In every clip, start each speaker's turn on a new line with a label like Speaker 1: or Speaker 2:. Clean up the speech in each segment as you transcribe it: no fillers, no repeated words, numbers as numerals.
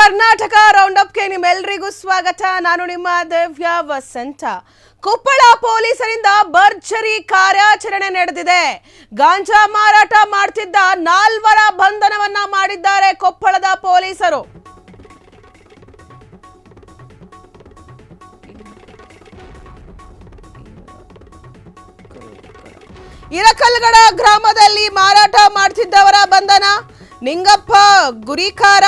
Speaker 1: Karnataka round up ಗೆ ನಿಮ್ಮೆಲ್ಲರಿಗೂ ಸ್ವಾಗತ. ನಾನು ನಿಮ್ಮ ದಿವ್ಯ ವಸಂತ. ಕೊಪ್ಪಳ ಪೊಲೀಸರಿಂದ ಭರ್ಜರಿ ಕಾರ್ಯಾಚರಣೆ ನಡೆದಿದೆ. ಗಾಂಜಾ ಮಾರಾಟ ಮಾಡುತ್ತಿದ್ದ 4 ಬಂಧನವನ್ನ ಮಾಡಿದ್ದಾರೆ ಕೊಪ್ಪಳದ ಪೊಲೀಸರು. ಇರಕಲ್ಗಡ ಗ್ರಾಮದಲ್ಲಿ ಮಾರಾಟ ಮಾಡುತ್ತಿದ್ದವರ ಬಂಧನ. ನಿಂಗಪ್ಪ ಗುರಿಕಾರ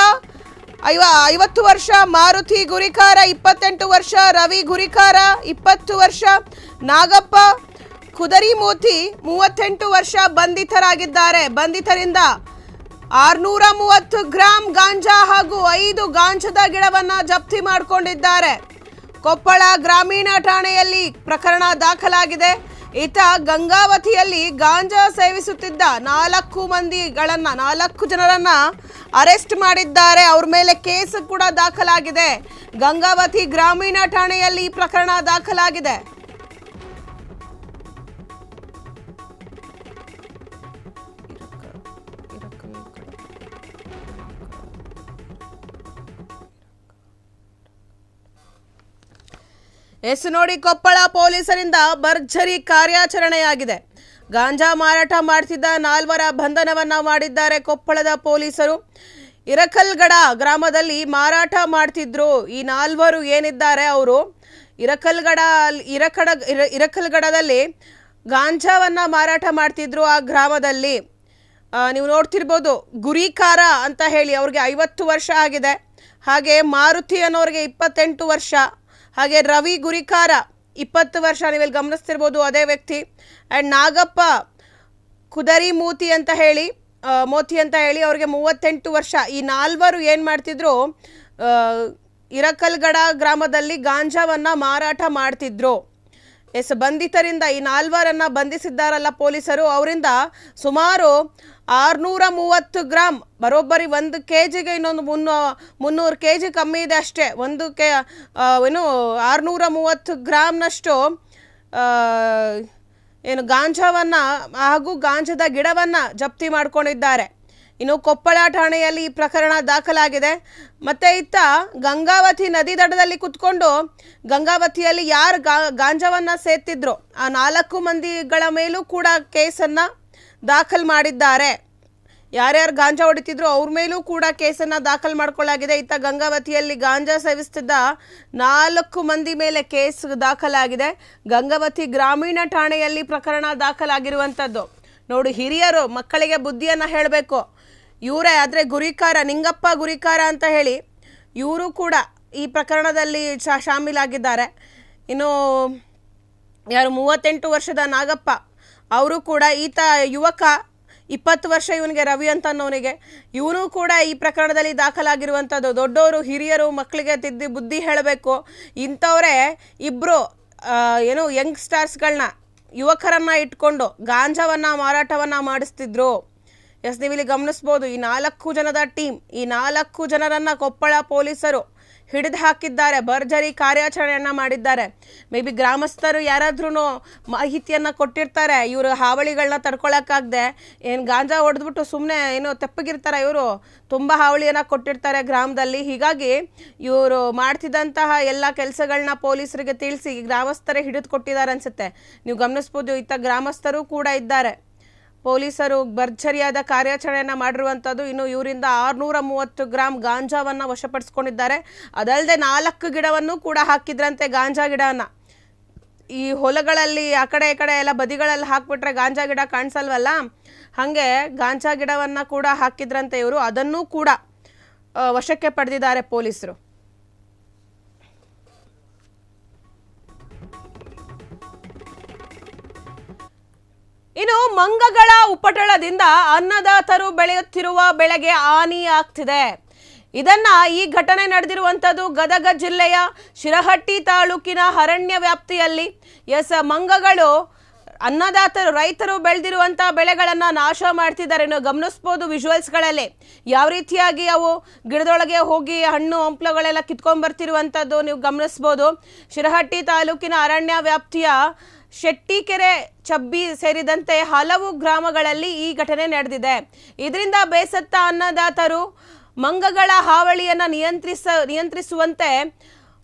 Speaker 1: 50 ವರ್ಷ, ಮಾರುತಿ ಗುರಿಕಾರ 28 ವರ್ಷ, ರವಿ ಗುರಿಕಾರ 20 ವರ್ಷ, ನಾಗಪ್ಪ ಕುದರಿಮೂತಿ 38 ವರ್ಷ ಬಂಧಿತರಾಗಿದ್ದಾರೆ. ಬಂಧಿತರಿಂದ 630 ಗ್ರಾಂ ಗಾಂಜಾ ಹಾಗೂ 5 ಗಾಂಜಾದ ಗಿಡವನ್ನ ಜಪ್ತಿ ಮಾಡಿಕೊಂಡಿದ್ದಾರೆ. ಕೊಪ್ಪಳ ಗ್ರಾಮೀಣ ಠಾಣೆಯಲ್ಲಿ ಪ್ರಕರಣ ದಾಖಲಾಗಿದೆ. ಈತ ಗಂಗಾವತಿಯಲ್ಲಿ ಗಾಂಜಾ ಸೇವಿಸುತ್ತಿದ್ದ 4 ಜನರನ್ನ ಅರೆಸ್ಟ್ ಮಾಡಿದ್ದಾರೆ. ಅವ್ರ ಮೇಲೆ ಕೇಸ್ ಕೂಡ ದಾಖಲಾಗಿದೆ. ಗಂಗಾವತಿ ಗ್ರಾಮೀಣ ಠಾಣೆಯಲ್ಲಿ ಪ್ರಕರಣ ದಾಖಲಾಗಿದೆ. ನೋಡಿ, ಕೊಪ್ಪಳ ಪೊಲೀಸರಿಂದ ಭರ್ಜರಿ ಕಾರ್ಯಾಚರಣೆಯಾಗಿದೆ. ಗಾಂಜಾ ಮಾರಾಟ ಮಾಡುತ್ತಿದ್ದ 4 ಬಂಧನವನ್ನ ಮಾಡಿದ್ದಾರೆ ಕೊಪ್ಪಳದ ಪೊಲೀಸರು. ಇರಕಲ್ಗಡ ಗ್ರಾಮದಲ್ಲಿ ಮಾರಾಟ ಮಾಡ್ತಿದ್ರು. ಈ 4 ಏನಿದ್ದಾರೆ ಅವರು ಇರಕಲ್ಗಡದಲ್ಲಿ ಗಾಂಜಾವನ್ನ ಮಾರಾಟ ಮಾಡ್ತಿದ್ರು. ಆ ಗ್ರಾಮದಲ್ಲಿ ನೀವು ನೋಡ್ತಿರ್ಬೋದು, ಗುರಿಕಾರ ಅಂತ ಹೇಳಿ ಅವ್ರಿಗೆ 50 ವರ್ಷ ಆಗಿದೆ. ಹಾಗೆ ಮಾರುತಿ ಅನ್ನೋರಿಗೆ 28 ವರ್ಷ, ಹಾಗೆ ರವಿ ಗುರಿಕಾರ 20 ವರ್ಷ, ನೀವೆಲ್ಲಿ ಗಮನಿಸ್ತಿರ್ಬೋದು ಅದೇ ವ್ಯಕ್ತಿ. ಆ್ಯಂಡ್ ನಾಗಪ್ಪ ಕುದರಿ ಮೋತಿ ಅಂತ ಹೇಳಿ ಅವ್ರಿಗೆ 38 ವರ್ಷ. ಈ 4 ಏನು ಮಾಡ್ತಿದ್ರು, ಇರಕಲ್ಗಡ ಗ್ರಾಮದಲ್ಲಿ ಗಾಂಜಾವನ್ನ ಮಾರಾಟ ಮಾಡ್ತಿದ್ರು. ಬಂಧಿತರಿಂದ ಈ 4 ಬಂಧಿಸಿದ್ದಾರಲ್ಲ ಪೊಲೀಸರು, ಅವರಿಂದ ಸುಮಾರು 630 ಗ್ರಾಂ, ಬರೋಬ್ಬರಿ 1 kgಗೆ ಇನ್ನೊಂದು 300 kg ಕಮ್ಮಿ ಇದೆ ಅಷ್ಟೇ. 630 ಗ್ರಾಮ್ನಷ್ಟು ಗಾಂಜಾವನ್ನ ಹಾಗೂ ಗಾಂಜಾದ ಗಿಡವನ್ನ ಜಪ್ತಿ ಮಾಡ್ಕೊಂಡಿದ್ದಾರೆ. ಇನ್ನು ಕೊಪ್ಪಳ ಠಾಣೆಯಲ್ಲಿ ಈ ಪ್ರಕರಣ ದಾಖಲಾಗಿದೆ. ಮತ್ತೆ ಇತ್ತ ಗಂಗಾವತಿ ನದಿ ದಡದಲ್ಲಿ ಕುತ್ಕೊಂಡು ಗಂಗಾವತಿಯಲ್ಲಿ ಯಾರು ಗಾಂಜಾವನ್ನ ಸೇರ್ತಿದ್ರು ಆ 4 ಮಂದಿಗಳ ಮೇಲೂ ಕೂಡ ಕೇಸನ್ನ ದಾಖಲು ಮಾಡಿದ್ದಾರೆ. ಯಾರ್ಯಾರು ಗಾಂಜಾ ಹೊಡಿತಿದ್ರು ಅವ್ರ ಮೇಲೂ ಕೂಡ ಕೇಸನ್ನ ದಾಖಲು ಮಾಡ್ಕೊಳ್ಳಾಗಿದೆ. ಇತ್ತ ಗಂಗಾವತಿಯಲ್ಲಿ ಗಾಂಜಾ ಸೇವಿಸ್ತಿದ್ದ 4 ಮಂದಿ ಮೇಲೆ ಕೇಸ್ ದಾಖಲಾಗಿದೆ. ಗಂಗಾವತಿ ಗ್ರಾಮೀಣ ಠಾಣೆಯಲ್ಲಿ ಪ್ರಕರಣ ದಾಖಲಾಗಿರುವಂಥದ್ದು. ನೋಡಿ, ಹಿರಿಯರು ಮಕ್ಕಳಿಗೆ ಬುದ್ಧಿಯನ್ನು ಹೇಳಬೇಕು. ಇವರೇ ಆದರೆ ಗುರಿಕಾರ, ನಿಂಗಪ್ಪ ಗುರಿಕಾರ ಅಂತ ಹೇಳಿ ಇವರು ಕೂಡ ಈ ಪ್ರಕರಣದಲ್ಲಿ ಶಾಮೀಲಾಗಿದ್ದಾರೆ. ಇನ್ನು ಯಾರು 38 ವರ್ಷದ ನಾಗಪ್ಪ ಅವರು ಕೂಡ, ಈತ ಯುವಕ 20 ವರ್ಷ, ಇವನಿಗೆ ರವಿ ಅಂತ ಅನ್ನೋನಿಗೆ, ಇವನು ಕೂಡ ಈ ಪ್ರಕರಣದಲ್ಲಿ ದಾಖಲಾಗಿರುವಂಥದ್ದು. ದೊಡ್ಡವರು ಹಿರಿಯರು ಮಕ್ಕಳಿಗೆ ಬುದ್ಧಿ ಹೇಳಬೇಕು. ಇಂಥವರೇ ಇಬ್ಬರು ಯಂಗ್ಸ್ಟರ್ಸ್ಗಳನ್ನ, ಯುವಕರನ್ನ ಇಟ್ಕೊಂಡು ಗಾಂಜಾವನ್ನ ಮಾರಾಟವನ್ನ ಮಾಡಿಸ್ತಿದ್ರು. ನೀವಿಲ್ಲಿ ಗಮನಿಸ್ಬೋದು, ಈ 4 ಜನದ ಟೀಮ್, ಈ 4 ಜನರನ್ನ ಕೊಪ್ಪಳ ಪೊಲೀಸರು ಹಿಡಿದು ಹಾಕಿದ್ದಾರೆ. ಭರ್ಜರಿ ಕಾರ್ಯಾಚರಣೆಯನ್ನ ಮಾಡಿದ್ದಾರೆ. ಮೇ ಬಿ ಗ್ರಾಮಸ್ಥರು ಯಾರಾದ್ರೂ ಮಾಹಿತಿಯನ್ನ ಕೊಟ್ಟಿರ್ತಾರೆ, ಇವರು ಹಾವಳಿಗಳನ್ನ ತಡ್ಕೊಳಕ್ಕಾಗದೆ ಗಾಂಜಾ ಹೊಡೆದ್ಬಿಟ್ಟು ಸುಮ್ಮನೆ ತೆಪ್ಪಗಿರ್ತಾರೆ, ಇವರು ತುಂಬ ಹಾವಳಿಯನ್ನ ಕೊಟ್ಟಿರ್ತಾರೆ ಗ್ರಾಮದಲ್ಲಿ. ಹೀಗಾಗಿ ಇವರು ಮಾಡ್ತಿದ್ದಂತಹ ಎಲ್ಲ ಕೆಲಸಗಳನ್ನ ಪೊಲೀಸರಿಗೆ ತಿಳಿಸಿ ಗ್ರಾಮಸ್ಥರೇ ಹಿಡಿದು ಕೊಟ್ಟಿದ್ದಾರೆ ಅನ್ಸುತ್ತೆ. ನೀವು ಗಮನಿಸ್ಬೋದು, ಇತ್ತ ಗ್ರಾಮಸ್ಥರು ಕೂಡ ಇದ್ದಾರೆ. ಪೊಲೀಸರು ಭರ್ಜರಿಯಾದ ಕಾರ್ಯಾಚರಣೆಯನ್ನು ಮಾಡಿರುವಂಥದ್ದು. ಇನ್ನು ಇವರಿಂದ 630 ಗ್ರಾಂ ಗಾಂಜಾವನ್ನು ವಶಪಡಿಸ್ಕೊಂಡಿದ್ದಾರೆ. ಅದಲ್ಲದೆ 4 ಗಿಡವನ್ನು ಕೂಡ ಹಾಕಿದ್ರಂತೆ, ಗಾಂಜಾ ಗಿಡವನ್ನು. ಈ ಹೊಲಗಳಲ್ಲಿ ಆ ಕಡೆ ಈ ಕಡೆ ಎಲ್ಲ ಬದಿಗಳಲ್ಲಿ ಹಾಕ್ಬಿಟ್ರೆ ಗಾಂಜಾ ಗಿಡ ಕಾಣಿಸಲ್ವಲ್ಲ, ಹಾಗೆ ಗಾಂಜಾ ಗಿಡವನ್ನು ಕೂಡ ಹಾಕಿದ್ರಂತೆ ಇವರು. ಅದನ್ನೂ ಕೂಡ ವಶಕ್ಕೆ ಪಡೆದಿದ್ದಾರೆ ಪೊಲೀಸರು. ಇನ್ನು ಮಂಗಗಳ ಉಪಟಳದಿಂದ ಅನ್ನದಾತರು ಬೆಳೆಯುತ್ತಿರುವ ಬೆಳೆಗೆ ಹಾನಿಯಾಗ್ತಿದೆ. ಈ ಘಟನೆ ನಡೆದಿರುವಂಥದ್ದು ಗದಗ ಜಿಲ್ಲೆಯ ಶಿರಹಟ್ಟಿ ತಾಲೂಕಿನ ಅರಣ್ಯ ವ್ಯಾಪ್ತಿಯಲ್ಲಿ. ಮಂಗಗಳು ಅನ್ನದಾತರು, ರೈತರು ಬೆಳೆದಿರುವಂಥ ಬೆಳೆಗಳನ್ನು ನಾಶ ಮಾಡ್ತಿದ್ದಾರೆ. ನೀವು ಗಮನಿಸ್ಬೋದು ವಿಜುವಲ್ಸ್ಗಳಲ್ಲಿ ಯಾವ ರೀತಿಯಾಗಿ ಅವು ಗಿಡದೊಳಗೆ ಹೋಗಿ ಹಣ್ಣು ಹಂಪಲುಗಳೆಲ್ಲ ಕಿತ್ಕೊಂಡ್ಬರ್ತಿರುವಂಥದ್ದು ನೀವು ಗಮನಿಸ್ಬೋದು. ಶಿರಹಟ್ಟಿ ತಾಲೂಕಿನ ಅರಣ್ಯ ವ್ಯಾಪ್ತಿಯ ಶೆಟ್ಟಿಕೆರೆ, ಚಬ್ಬಿ ಸೇರಿದಂತೆ ಹಲವು ಗ್ರಾಮಗಳಲ್ಲಿ ಈ ಘಟನೆ ನಡೆದಿದೆ. ಇದರಿಂದ ಬೇಸತ್ತ ಅನ್ನದಾತರು ಮಂಗಗಳ ಹಾವಳಿಯನ್ನು ನಿಯಂತ್ರಿಸುವಂತೆ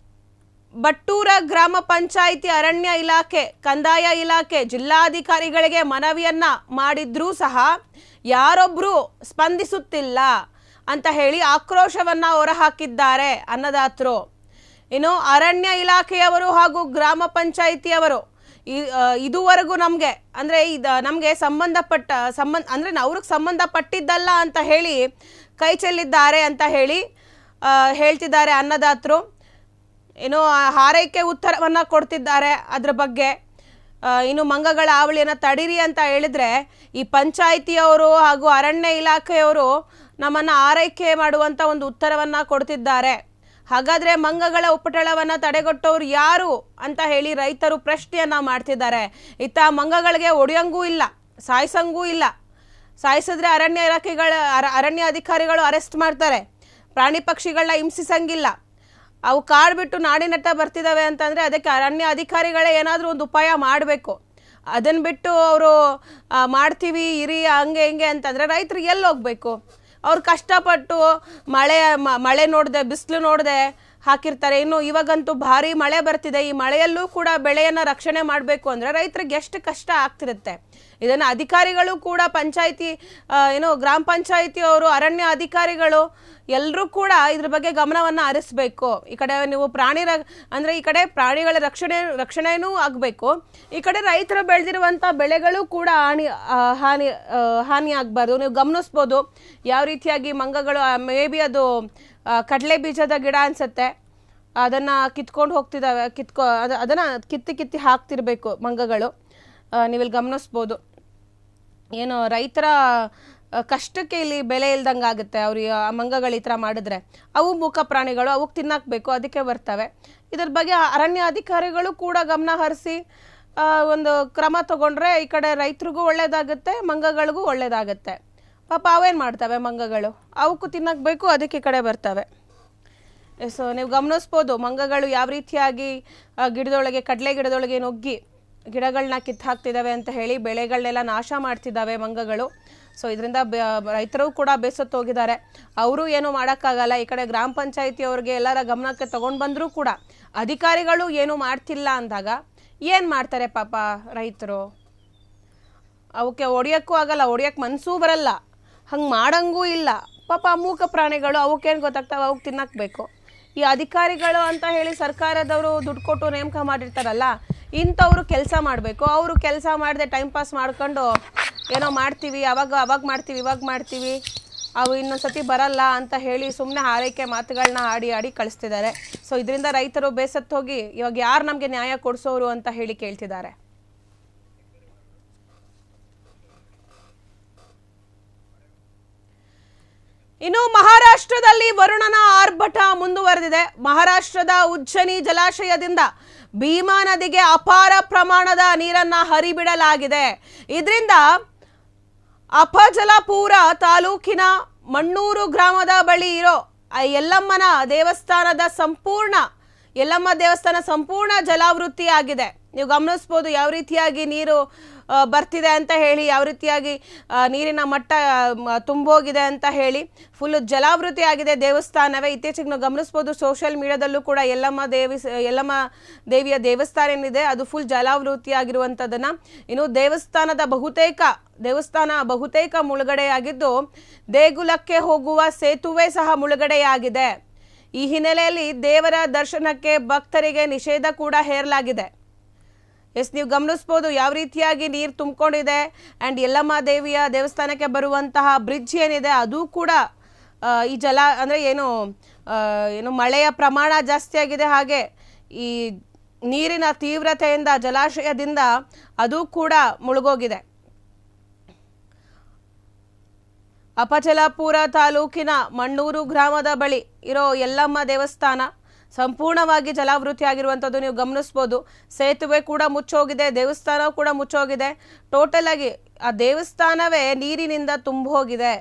Speaker 1: ಬಟ್ಟೂರ ಗ್ರಾಮ ಪಂಚಾಯಿತಿ, ಅರಣ್ಯ ಇಲಾಖೆ, ಕಂದಾಯ ಇಲಾಖೆ, ಜಿಲ್ಲಾಧಿಕಾರಿಗಳಿಗೆ ಮನವಿಯನ್ನ ಮಾಡಿದ್ರೂ ಸಹ ಯಾರೊಬ್ಬರು ಸ್ಪಂದಿಸುತ್ತಿಲ್ಲ ಅಂತ ಹೇಳಿ ಆಕ್ರೋಶವನ್ನ ಹೊರಹಾಕಿದ್ದಾರೆ ಅನ್ನದಾತರು. ಇನ್ನು ಅರಣ್ಯ ಇಲಾಖೆಯವರು ಹಾಗೂ ಗ್ರಾಮ ಪಂಚಾಯಿತಿಯವರು ಇದುವರೆಗೂ ನಮಗೆ ನಮಗೆ ಅಂದ್ರೆ ಅವ್ರಿಗೆ ಸಂಬಂಧಪಟ್ಟಿದ್ದಲ್ಲ ಅಂತ ಹೇಳಿ ಕೈ ಚೆಲ್ಲಿದ್ದಾರೆ ಅಂತ ಹೇಳಿ ಹೇಳ್ತಿದ್ದಾರೆ ಅನ್ನದಾತರು. ಇನ್ನು ಹಾರೈಕೆ ಉತ್ತರವನ್ನು ಕೊಡ್ತಿದ್ದಾರೆ ಅದ್ರ ಬಗ್ಗೆ. ಇನ್ನು ಮಂಗಗಳ ಹಾವಳಿಯನ್ನು ತಡೀರಿ ಅಂತ ಹೇಳಿದ್ರೆ ಈ ಪಂಚಾಯಿತಿಯವರು ಹಾಗೂ ಅರಣ್ಯ ಇಲಾಖೆಯವರು ನಮ್ಮನ್ನು ಆರೈಕೆ ಮಾಡುವಂಥ ಒಂದು ಉತ್ತರವನ್ನು ಕೊಡ್ತಿದ್ದಾರೆ. ಹಾಗಾದರೆ ಮಂಗಗಳ ಉಪಟಳವನ್ನು ತಡೆಗಟ್ಟೋರು ಯಾರು ಅಂತ ಹೇಳಿ ರೈತರು ಪ್ರಶ್ನೆಯನ್ನು ಮಾಡ್ತಿದ್ದಾರೆ. ಇತ್ತ ಮಂಗಗಳಿಗೆ ಹೊಡೆಯಂಗೂ ಇಲ್ಲ, ಸಾಯಿಸಂಗೂ ಇಲ್ಲ. ಸಾಯಿಸಿದ್ರೆ ಅರಣ್ಯ ಅಧಿಕಾರಿಗಳು ಅರೆಸ್ಟ್ ಮಾಡ್ತಾರೆ. ಪ್ರಾಣಿ ಪಕ್ಷಿಗಳನ್ನ ಹಿಂಸಿಸಂಗಿಲ್ಲ. ಅವು ಕಾಡು ಬಿಟ್ಟು ನಾಡಿನಟ್ಟ ಬರ್ತಿದ್ದಾವೆ ಅಂತಂದರೆ ಅದಕ್ಕೆ ಅರಣ್ಯ ಅಧಿಕಾರಿಗಳೇ ಏನಾದರೂ ಒಂದು ಉಪಾಯ ಮಾಡಬೇಕು. ಅದನ್ನು ಬಿಟ್ಟು ಅವರು ಮಾಡ್ತೀವಿ ಇರಿ ಹಂಗೆ ಹಿಂಗೆ ಅಂತಂದರೆ ರೈತರಿಗೆ ಎಲ್ಲಿ ಹೋಗಬೇಕು? ಅವ್ರು ಕಷ್ಟಪಟ್ಟು ಮಳೆ ನೋಡದೆ, ಬಿಸಿಲು ನೋಡದೆ ಹಾಕಿರ್ತಾರೆ. ಇನ್ನು ಇವಾಗಂತೂ ಭಾರಿ ಮಳೆ ಬರ್ತಿದೆ. ಈ ಮಳೆಯಲ್ಲೂ ಕೂಡ ಬೆಳೆಯನ್ನು ರಕ್ಷಣೆ ಮಾಡಬೇಕು ಅಂದರೆ ರೈತರಿಗೆ ಎಷ್ಟು ಕಷ್ಟ ಆಗ್ತಿರುತ್ತೆ. ಇದನ್ನು ಅಧಿಕಾರಿಗಳು ಕೂಡ ಪಂಚಾಯಿತಿ ಗ್ರಾಮ ಪಂಚಾಯಿತಿಯವರು, ಅರಣ್ಯ ಅಧಿಕಾರಿಗಳು ಎಲ್ಲರೂ ಕೂಡ ಇದ್ರ ಬಗ್ಗೆ ಗಮನವನ್ನು ಹರಿಸಬೇಕು. ಈ ಕಡೆ ನೀವು ಈ ಕಡೆ ಪ್ರಾಣಿಗಳ ರಕ್ಷಣೆನೂ ಆಗಬೇಕು. ಈ ಕಡೆ ರೈತರು ಬೆಳೆದಿರುವಂಥ ಬೆಳೆಗಳು ಕೂಡ ಹಾನಿ ಆಗಬಾರ್ದು. ನೀವು ಗಮನಿಸ್ಬೋದು ಯಾವ ರೀತಿಯಾಗಿ ಮಂಗಗಳು ಮೇ ಬಿ ಅದು ಕಡಲೆ ಬೀಜದ ಗಿಡ ಅನಿಸುತ್ತೆ, ಅದನ್ನು ಕಿತ್ಕೊಂಡು ಹೋಗ್ತಿದ್ದಾವೆ. ಅದನ್ನು ಕಿತ್ತಿ ಹಾಕ್ತಿರ್ಬೇಕು ಮಂಗಗಳು. ನೀವಿಲ್ಲಿ ಗಮನಿಸ್ಬೋದು. ಏನು ರೈತರ ಕಷ್ಟಕ್ಕೆ ಇಲ್ಲಿ ಬೆಲೆ ಇಲ್ದಂಗೆ ಆಗುತ್ತೆ. ಅವ್ರಿಗೆ ಆ ಮಂಗಗಳು ಈ ಥರ ಮಾಡಿದ್ರೆ ಅವು ಮೂಕ ಪ್ರಾಣಿಗಳು, ಅವಕ್ಕೆ ತಿನ್ನಬೇಕು, ಅದಕ್ಕೆ ಬರ್ತವೆ. ಇದ್ರ ಬಗ್ಗೆ ಅರಣ್ಯ ಅಧಿಕಾರಿಗಳು ಕೂಡ ಗಮನ ಹರಿಸಿ ಒಂದು ಕ್ರಮ ತಗೊಂಡ್ರೆ ಈ ಕಡೆ ರೈತರಿಗೂ ಒಳ್ಳೇದಾಗುತ್ತೆ, ಮಂಗಗಳಿಗೂ ಒಳ್ಳೇದಾಗುತ್ತೆ. ಪಾಪ ಅವೇನು ಮಾಡ್ತವೆ ಮಂಗಗಳು, ಅವಕ್ಕೂ ತಿನ್ನಕ್ಕೆ ಬೇಕು, ಅದಕ್ಕೆ ಈ ಕಡೆ ಬರ್ತವೆ. ಸೊ ನೀವು ಗಮನಿಸ್ಬೋದು ಮಂಗಗಳು ಯಾವ ರೀತಿಯಾಗಿ ಕಡಲೆ ಗಿಡದೊಳಗೆ ನುಗ್ಗಿ ಗಿಡಗಳನ್ನ ಕಿತ್ತು ಹಾಕ್ತಿದ್ದಾವೆ ಅಂತ ಹೇಳಿ ಬೆಳೆಗಳನ್ನೆಲ್ಲ ನಾಶ ಮಾಡ್ತಿದ್ದಾವೆ ಮಂಗಗಳು. ಸೊ ಇದರಿಂದ ರೈತರು ಕೂಡ ಬೇಸತ್ತೋಗಿದ್ದಾರೆ. ಅವರು ಏನೂ ಮಾಡೋಕ್ಕಾಗಲ್ಲ. ಈ ಕಡೆ ಗ್ರಾಮ ಪಂಚಾಯಿತಿಯವ್ರಿಗೆ ಎಲ್ಲರ ಗಮನಕ್ಕೆ ತಗೊಂಡು ಬಂದರೂ ಕೂಡ ಅಧಿಕಾರಿಗಳು ಏನೂ ಮಾಡ್ತಿಲ್ಲ ಅಂದಾಗ ಏನು ಮಾಡ್ತಾರೆ ಪಾಪ ರೈತರು? ಅವಕ್ಕೆ ಹೊಡಿಯೋಕ್ಕೂ ಆಗಲ್ಲ, ಹೊಡಿಯೋಕ್ಕೆ ಮನಸ್ಸೂ ಬರಲ್ಲ, ಹಂಗೆ ಮಾಡಂಗೂ ಇಲ್ಲ. ಪಾಪ ಮೂಕ ಪ್ರಾಣಿಗಳು ಅವಕ್ಕೇನು ಗೊತ್ತಾಗ್ತವೆ, ಅವಕ್ಕೆ ತಿನ್ನಕ್ಕೆ ಬೇಕು. ಈ ಅಧಿಕಾರಿಗಳು ಅಂತ ಹೇಳಿ ಸರ್ಕಾರದವರು ದುಡ್ಡು ಕೊಟ್ಟು ನೇಮಕ ಮಾಡಿರ್ತಾರಲ್ಲ, ಇಂಥವ್ರು ಕೆಲಸ ಮಾಡಬೇಕು. ಅವರು ಕೆಲಸ ಮಾಡದೆ ಟೈಮ್ ಪಾಸ್ ಮಾಡ್ಕೊಂಡು ಏನೋ ಮಾಡ್ತೀವಿ, ಅವಾಗ ಮಾಡ್ತೀವಿ, ಇವಾಗ ಮಾಡ್ತೀವಿ, ಅವು ಇನ್ನೊಂದು ಸತಿ ಬರಲ್ಲ ಅಂತ ಹೇಳಿ ಸುಮ್ಮನೆ ಹಾರೈಕೆ ಮಾತುಗಳನ್ನ ಆಡಿ ಕಳಿಸ್ತಿದ್ದಾರೆ. ಸೊ ಇದರಿಂದ ರೈತರು ಬೇಸತ್ತೋಗಿ ಇವಾಗ ಯಾರು ನಮಗೆ ನ್ಯಾಯ ಕೊಡಿಸೋರು ಅಂತ ಹೇಳಿ ಕೇಳ್ತಿದ್ದಾರೆ. ಇನ್ನು ಮಹಾರಾಷ್ಟ್ರದಲ್ಲಿ ವರುಣನ ಆರ್ಭಟ ಮುಂದುವರೆದಿದೆ. ಮಹಾರಾಷ್ಟ್ರದ ಉಜ್ಜನಿ ಜಲಾಶಯದಿಂದ ಭೀಮಾ ನದಿಗೆ ಅಪಾರ ಪ್ರಮಾಣದ ನೀರನ್ನ ಹರಿಬಿಡಲಾಗಿದೆ. ಇದರಿಂದ ಅಫಜಲಪುರ ತಾಲೂಕಿನ ಮಣ್ಣೂರು ಗ್ರಾಮದ ಬಳಿ ಇರೋ ಯಲ್ಲಮ್ಮ ದೇವಸ್ಥಾನ ಸಂಪೂರ್ಣ ಜಲಾವೃತ್ತಿಯಾಗಿದೆ. ನೀವು ಗಮನಿಸ್ಬೋದು ಯಾವ ರೀತಿಯಾಗಿ ನೀರು ಬರ್ತಿದೆ ಅಂತ ಹೇಳಿ, ಯಾವ ರೀತಿಯಾಗಿ ನೀರಿನ ಮಟ್ಟ ತುಂಬೋಗಿದೆ ಅಂತ ಹೇಳಿ ಫುಲ್ ಜಲಾವೃತಿ ಆಗಿದೆ ದೇವಸ್ಥಾನವೇ. ಇತ್ತೀಚೆಗೆ ನಾವು ಗಮನಿಸ್ಬೋದು ಸೋಷಿಯಲ್ ಮೀಡಿಯಾದಲ್ಲೂ ಕೂಡ ಯಲ್ಲಮ್ಮ ದೇವಿಯ ದೇವಸ್ಥಾನ ಏನಿದೆ ಅದು ಫುಲ್ ಜಲಾವೃತಿ ಆಗಿರುವಂಥದ್ದನ್ನು. ಇನ್ನು ದೇವಸ್ಥಾನ ಬಹುತೇಕ ಮುಳುಗಡೆಯಾಗಿದ್ದು ದೇಗುಲಕ್ಕೆ ಹೋಗುವ ಸೇತುವೆ ಸಹ ಮುಳುಗಡೆಯಾಗಿದೆ. ಈ ಹಿನ್ನೆಲೆಯಲ್ಲಿ ದೇವರ ದರ್ಶನಕ್ಕೆ ಭಕ್ತರಿಗೆ ನಿಷೇಧ ಕೂಡ ಹೇರಲಾಗಿದೆ. ನೀವು ಗಮನಿಸ್ಬೋದು ಯಾವ ರೀತಿಯಾಗಿ ನೀರು ತುಂಬಿಕೊಂಡಿದೆ. ಆ್ಯಂಡ್ ಯಲ್ಲಮ್ಮ ದೇವಿಯ ದೇವಸ್ಥಾನಕ್ಕೆ ಬರುವಂತಹ ಬ್ರಿಡ್ಜ್ ಏನಿದೆ ಅದು ಕೂಡ ಈ ಏನು ಮಳೆಯ ಪ್ರಮಾಣ ಜಾಸ್ತಿ ಆಗಿದೆ. ಹಾಗೆ ಈ ನೀರಿನ ತೀವ್ರತೆಯಿಂದ ಜಲಾಶಯದಿಂದ ಅದು ಕೂಡ ಮುಳುಗೋಗಿದೆ. ಅಫಜಲಪುರ ತಾಲೂಕಿನ ಮಣ್ಣೂರು ಗ್ರಾಮದ ಬಳಿ ಇರೋ ಯಲ್ಲಮ್ಮ ದೇವಸ್ಥಾನ ಸಂಪೂರ್ಣವಾಗಿ ಜಲಾವೃತಿ ಆಗಿರುವಂಥದ್ದು ನೀವು ಗಮನಿಸ್ಬೋದು. ಸೇತುವೆ ಕೂಡ ಮುಚ್ಚೋಗಿದೆ, ದೇವಸ್ಥಾನ ಕೂಡ ಮುಚ್ಚೋಗಿದೆ. ಟೋಟಲ್ ಆಗಿ ಆ ದೇವಸ್ಥಾನವೇ ನೀರಿನಿಂದ ತುಂಬೋಗಿದೆ.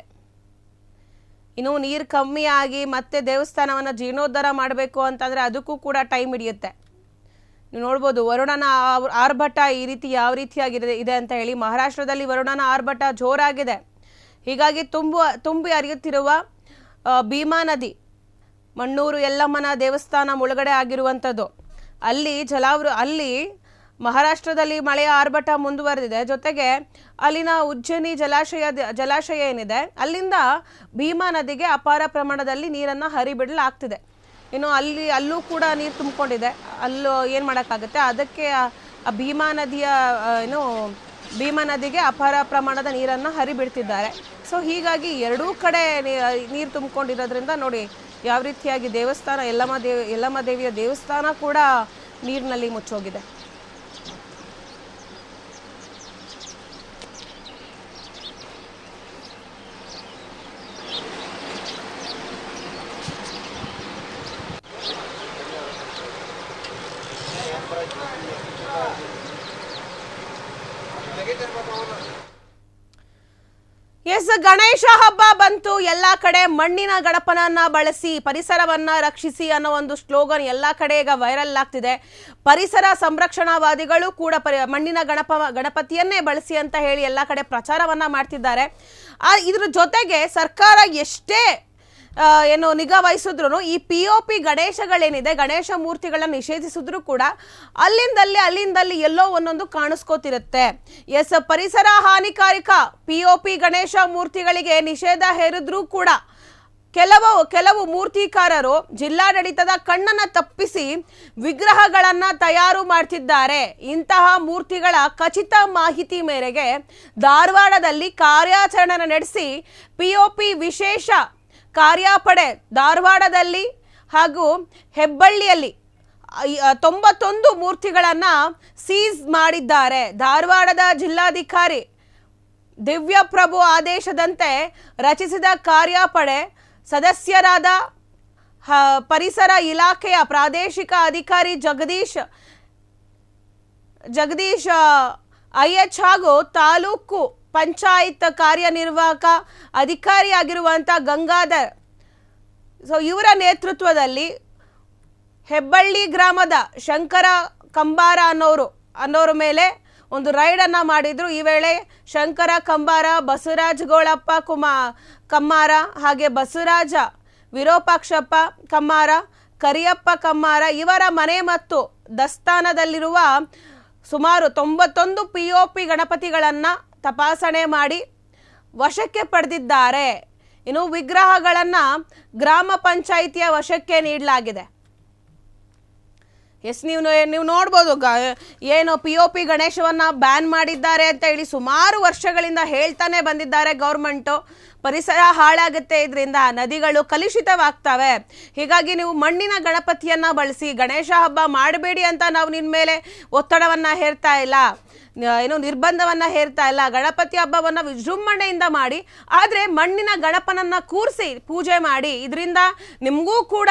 Speaker 1: ಇನ್ನು ನೀರು ಕಮ್ಮಿ ಆಗಿ ಮತ್ತೆ ದೇವಸ್ಥಾನವನ್ನು ಜೀರ್ಣೋದ್ಧಾರ ಮಾಡಬೇಕು ಅಂತಂದರೆ ಅದಕ್ಕೂ ಕೂಡ ಟೈಮ್ ಹಿಡಿಯುತ್ತೆ. ನೀವು ನೋಡ್ಬೋದು ವರುಣನ ಆರ್ಭಟ ಈ ರೀತಿ ಯಾವ ರೀತಿಯಾಗಿದೆ ಅಂತ ಹೇಳಿ. ಮಹಾರಾಷ್ಟ್ರದಲ್ಲಿ ವರುಣನ ಆರ್ಭಟ ಜೋರಾಗಿದೆ. ಹೀಗಾಗಿ ತುಂಬಿ ಹರಿಯುತ್ತಿರುವ ಭೀಮಾ ನದಿ ಮಣ್ಣೂರು ಯಲ್ಲಮ್ಮನ ದೇವಸ್ಥಾನ ಮುಳುಗಡೆ ಆಗಿರುವಂಥದ್ದು. ಅಲ್ಲಿ ಮಹಾರಾಷ್ಟ್ರದಲ್ಲಿ ಮಳೆಯ ಆರ್ಭಟ ಮುಂದುವರೆದಿದೆ. ಜೊತೆಗೆ ಅಲ್ಲಿನ ಉಜ್ಜಯಿನಿ ಜಲಾಶಯ ಏನಿದೆ ಅಲ್ಲಿಂದ ಭೀಮಾ ನದಿಗೆ ಅಪಾರ ಪ್ರಮಾಣದಲ್ಲಿ ನೀರನ್ನು ಹರಿಬಿಡಲಾಗ್ತಿದೆ. ಇನ್ನು ಅಲ್ಲೂ ಕೂಡ ನೀರು ತುಂಬಿಕೊಂಡಿದೆ. ಅಲ್ಲೂ ಏನು ಮಾಡೋಕ್ಕಾಗುತ್ತೆ, ಅದಕ್ಕೆ ಭೀಮಾ ನದಿಗೆ ಅಪಾರ ಪ್ರಮಾಣದ ನೀರನ್ನು ಹರಿಬಿಡ್ತಿದ್ದಾರೆ. ಸೊ ಹೀಗಾಗಿ ಎರಡೂ ಕಡೆ ನೀರು ತುಂಬಿಕೊಂಡಿರೋದ್ರಿಂದ ನೋಡಿ ಯಾವ ರೀತಿಯಾಗಿ ದೇವಸ್ಥಾನ ಯಲ್ಲಮ್ಮ ದೇವಿಯ ದೇವಸ್ಥಾನ ಕೂಡ ನೀರಿನಲ್ಲಿ ಮುಚ್ಚೋಗಿದೆ. ಎಸ್, ಗಣೇಶ ಹಬ್ಬ ಬಂತು. ಎಲ್ಲ ಕಡೆ ಮಣ್ಣಿನ ಗಣಪನನ್ನ ಬಳಸಿ ಪರಿಸರವನ್ನ ರಕ್ಷಿಸಿ ಅನ್ನೋ ಒಂದು ಸ್ಲೋಗನ್ ಎಲ್ಲ ಕಡೆ ಈಗ ವೈರಲ್ ಆಗ್ತಿದೆ. ಪರಿಸರ ಸಂರಕ್ಷಣಾವಾದಿಗಳು ಕೂಡ ಮಣ್ಣಿನ ಗಣಪತಿಯನ್ನೇ ಬಳಸಿ ಅಂತ ಹೇಳಿ ಎಲ್ಲ ಕಡೆ ಪ್ರಚಾರವನ್ನ ಮಾಡ್ತಿದ್ದಾರೆ. ಇದ್ರ ಜೊತೆಗೆ ಸರ್ಕಾರ ಎಷ್ಟೇ ನಿಗಾ ವಹಿಸಿದ್ರು ಈ POP ಗಣೇಶಗಳೇನಿದೆ, ಗಣೇಶ ಮೂರ್ತಿಗಳನ್ನ ನಿಷೇಧಿಸಿದ್ರು ಕೂಡ ಅಲ್ಲಿಂದಲ್ಲಿ ಎಲ್ಲೋ ಒಂದೊಂದು ಕಾಣಿಸ್ಕೋತಿರುತ್ತೆ. ಎಸ್, ಪರಿಸರ ಹಾನಿಕಾರಕ POP ಗಣೇಶ ಮೂರ್ತಿಗಳಿಗೆ ನಿಷೇಧ ಹೇರಿದ್ರೂ ಕೂಡ ಕೆಲವು ಮೂರ್ತಿಕಾರರು ಜಿಲ್ಲಾಡಳಿತದ ಕಣ್ಣನ್ನ ತಪ್ಪಿಸಿ ವಿಗ್ರಹಗಳನ್ನ ತಯಾರು ಮಾಡ್ತಿದ್ದಾರೆ. ಇಂತಹ ಮೂರ್ತಿಗಳ ಖಚಿತ ಮಾಹಿತಿ ಮೇರೆಗೆ ಧಾರವಾಡದಲ್ಲಿ ಕಾರ್ಯಾಚರಣೆ ನಡೆಸಿ POP ವಿಶೇಷ ಕಾರ್ಯಪಡೆ ಧಾರವಾಡದಲ್ಲಿ ಹಾಗೂ ಹೆಬ್ಬಳ್ಳಿಯಲ್ಲಿ 91 ಮೂರ್ತಿಗಳನ್ನು ಸೀಸ್ ಮಾಡಿದ್ದಾರೆ. ಧಾರವಾಡದ ಜಿಲ್ಲಾಧಿಕಾರಿ ದಿವ್ಯಪ್ರಭು ಆದೇಶದಂತೆ ರಚಿಸಿದ ಕಾರ್ಯಪಡೆ ಸದಸ್ಯರಾದ ಪರಿಸರ ಇಲಾಖೆಯ ಪ್ರಾದೇಶಿಕ ಅಧಿಕಾರಿ ಜಗದೀಶ್ IH ಹಾಗೂ ತಾಲೂಕು ಪಂಚಾಯತ್ ಕಾರ್ಯನಿರ್ವಾಹಕ ಅಧಿಕಾರಿಯಾಗಿರುವಂಥ ಗಂಗಾಧರ್, ಸೊ ಇವರ ನೇತೃತ್ವದಲ್ಲಿ ಹೆಬ್ಬಳ್ಳಿ ಗ್ರಾಮದ ಶಂಕರ ಕಂಬಾರ ಅನ್ನೋರ ಮೇಲೆ ಒಂದು ರೈಡನ್ನು ಮಾಡಿದ್ರು. ಈ ವೇಳೆ ಶಂಕರ ಕಂಬಾರ, ಬಸವರಾಜ ಗೋಳಪ್ಪ ಕಮ್ಮಾರ, ಹಾಗೆ ಬಸವರಾಜ ವಿರೂಪಾಕ್ಷಪ್ಪ ಕಮ್ಮಾರ, ಕರಿಯಪ್ಪ ಕಮ್ಮಾರ ಇವರ ಮನೆ ಮತ್ತು ದಸ್ತಾನದಲ್ಲಿರುವ ಸುಮಾರು 91 POP ಗಣಪತಿಗಳನ್ನು ತಪಾಸಣೆ ಮಾಡಿ ವಶಕ್ಕೆ ಪಡೆದಿದ್ದಾರೆ. ಇನ್ನು ವಿಗ್ರಹಗಳನ್ನು ಗ್ರಾಮ ಪಂಚಾಯಿತಿಯ ವಶಕ್ಕೆ ನೀಡಲಾಗಿದೆ. ಎಸ್, ನೀವು ನೋಡ್ಬೋದು ಏನು POP ಗಣೇಶವನ್ನು ಬ್ಯಾನ್ ಮಾಡಿದ್ದಾರೆ ಅಂತ ಹೇಳಿ ಸುಮಾರು ವರ್ಷಗಳಿಂದ ಹೇಳ್ತಾನೆ ಬಂದಿದ್ದಾರೆ ಗೌರ್ಮೆಂಟು. ಪರಿಸರ ಹಾಳಾಗುತ್ತೆ, ಇದರಿಂದ ನದಿಗಳು ಕಲುಷಿತವಾಗ್ತವೆ. ಹೀಗಾಗಿ ನೀವು ಮಣ್ಣಿನ ಗಣಪತಿಯನ್ನು ಬಳಸಿ ಗಣೇಶ ಹಬ್ಬ ಮಾಡಬೇಡಿ ಅಂತ ನಾವು ನಿಮ್ಮ ಮೇಲೆ ಒತ್ತಡವನ್ನು ಹೇರ್ತಾ ಇಲ್ಲ, ನಿರ್ಬಂಧವನ್ನು ಹೇರ್ತಾ ಇಲ್ಲ. ಗಣಪತಿ ಹಬ್ಬವನ್ನು ವಿಜೃಂಭಣೆಯಿಂದ ಮಾಡಿ, ಆದರೆ ಮಣ್ಣಿನ ಗಣಪನನ್ನು ಕೂರಿಸಿ ಪೂಜೆ ಮಾಡಿ. ಇದರಿಂದ ನಿಮಗೂ ಕೂಡ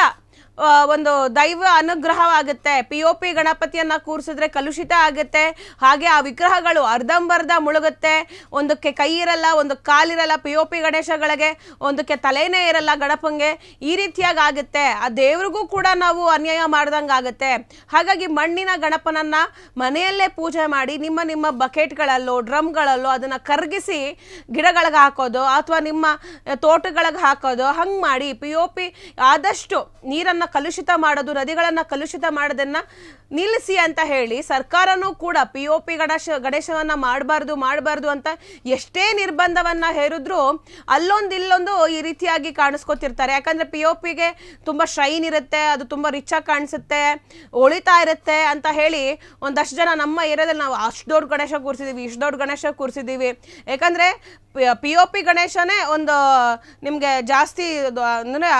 Speaker 1: ಒಂದು ದೈವ ಅನುಗ್ರಹವಾಗುತ್ತೆ. POP ಗಣಪತಿಯನ್ನು ಕೂರಿಸಿದ್ರೆ ಕಲುಷಿತ ಆಗುತ್ತೆ, ಹಾಗೆ ಆ ವಿಗ್ರಹಗಳು ಅರ್ಧಂಬರ್ಧ ಮುಳುಗುತ್ತೆ. ಒಂದಕ್ಕೆ ಕೈ ಇರಲ್ಲ, ಒಂದು ಕಾಲಿರಲ್ಲ POP ಗಣೇಶಗಳಿಗೆ, ಒಂದಕ್ಕೆ ತಲೆನೇ ಇರಲ್ಲ ಗಣಪಂಗೆ. ಈ ರೀತಿಯಾಗಿ ಆಗುತ್ತೆ. ಆ ದೇವ್ರಿಗೂ ಕೂಡ ನಾವು ಅನ್ಯಾಯ ಮಾಡ್ದಂಗೆ ಆಗುತ್ತೆ. ಹಾಗಾಗಿ ಮಣ್ಣಿನ ಗಣಪನನ್ನು ಮನೆಯಲ್ಲೇ ಪೂಜೆ ಮಾಡಿ ನಿಮ್ಮ ಬಕೆಟ್ಗಳಲ್ಲೋ ಡ್ರಮ್ಗಳಲ್ಲೋ ಅದನ್ನು ಕರಗಿಸಿ ಗಿಡಗಳಿಗೆ ಹಾಕೋದು ಅಥವಾ ನಿಮ್ಮ ತೋಟಗಳಿಗೆ ಹಾಕೋದು, ಹಂಗೆ ಮಾಡಿ POP ಆದಷ್ಟು ನೀರನ್ನು ಕಲುಷಿತ ಮಾಡೋದು, ನದಿಗಳನ್ನು ಕಲುಷಿತ ಮಾಡೋದನ್ನ ನಿಲ್ಲಿಸಿ ಅಂತ ಹೇಳಿ ಸರ್ಕಾರನೂ ಕೂಡ POP ಗಣೇಶವನ್ನ ಮಾಡಬಾರ್ದು ಅಂತ ಎಷ್ಟೇ ನಿರ್ಬಂಧವನ್ನ ಹೇರಿದ್ರು ಇಲ್ಲೊಂದು ಈ ರೀತಿಯಾಗಿ ಕಾಣಿಸ್ಕೊತಿರ್ತಾರೆ. ಯಾಕಂದ್ರೆ POPಗೆ ತುಂಬಾ ಶೈನ್ ಇರುತ್ತೆ, ಅದು ತುಂಬಾ ರಿಚ್ ಆಗಿ ಕಾಣಿಸುತ್ತೆ, ಒಳಿತಾ ಇರುತ್ತೆ ಅಂತ ಹೇಳಿ ಒಂದಷ್ಟು ಜನ ನಮ್ಮ ಏರಿಯಾದಲ್ಲಿ ನಾವು ಅಷ್ಟು ದೊಡ್ಡ ಗಣೇಶ ಕೂರಿಸಿದೀವಿ, ಇಷ್ಟು ದೊಡ್ಡ ಗಣೇಶ ಕೂರಿಸಿದೀವಿ. ಯಾಕಂದ್ರೆ POP ಗಣೇಶನೇ ಒಂದು ನಿಮಗೆ ಜಾಸ್ತಿ ಅಂದರೆ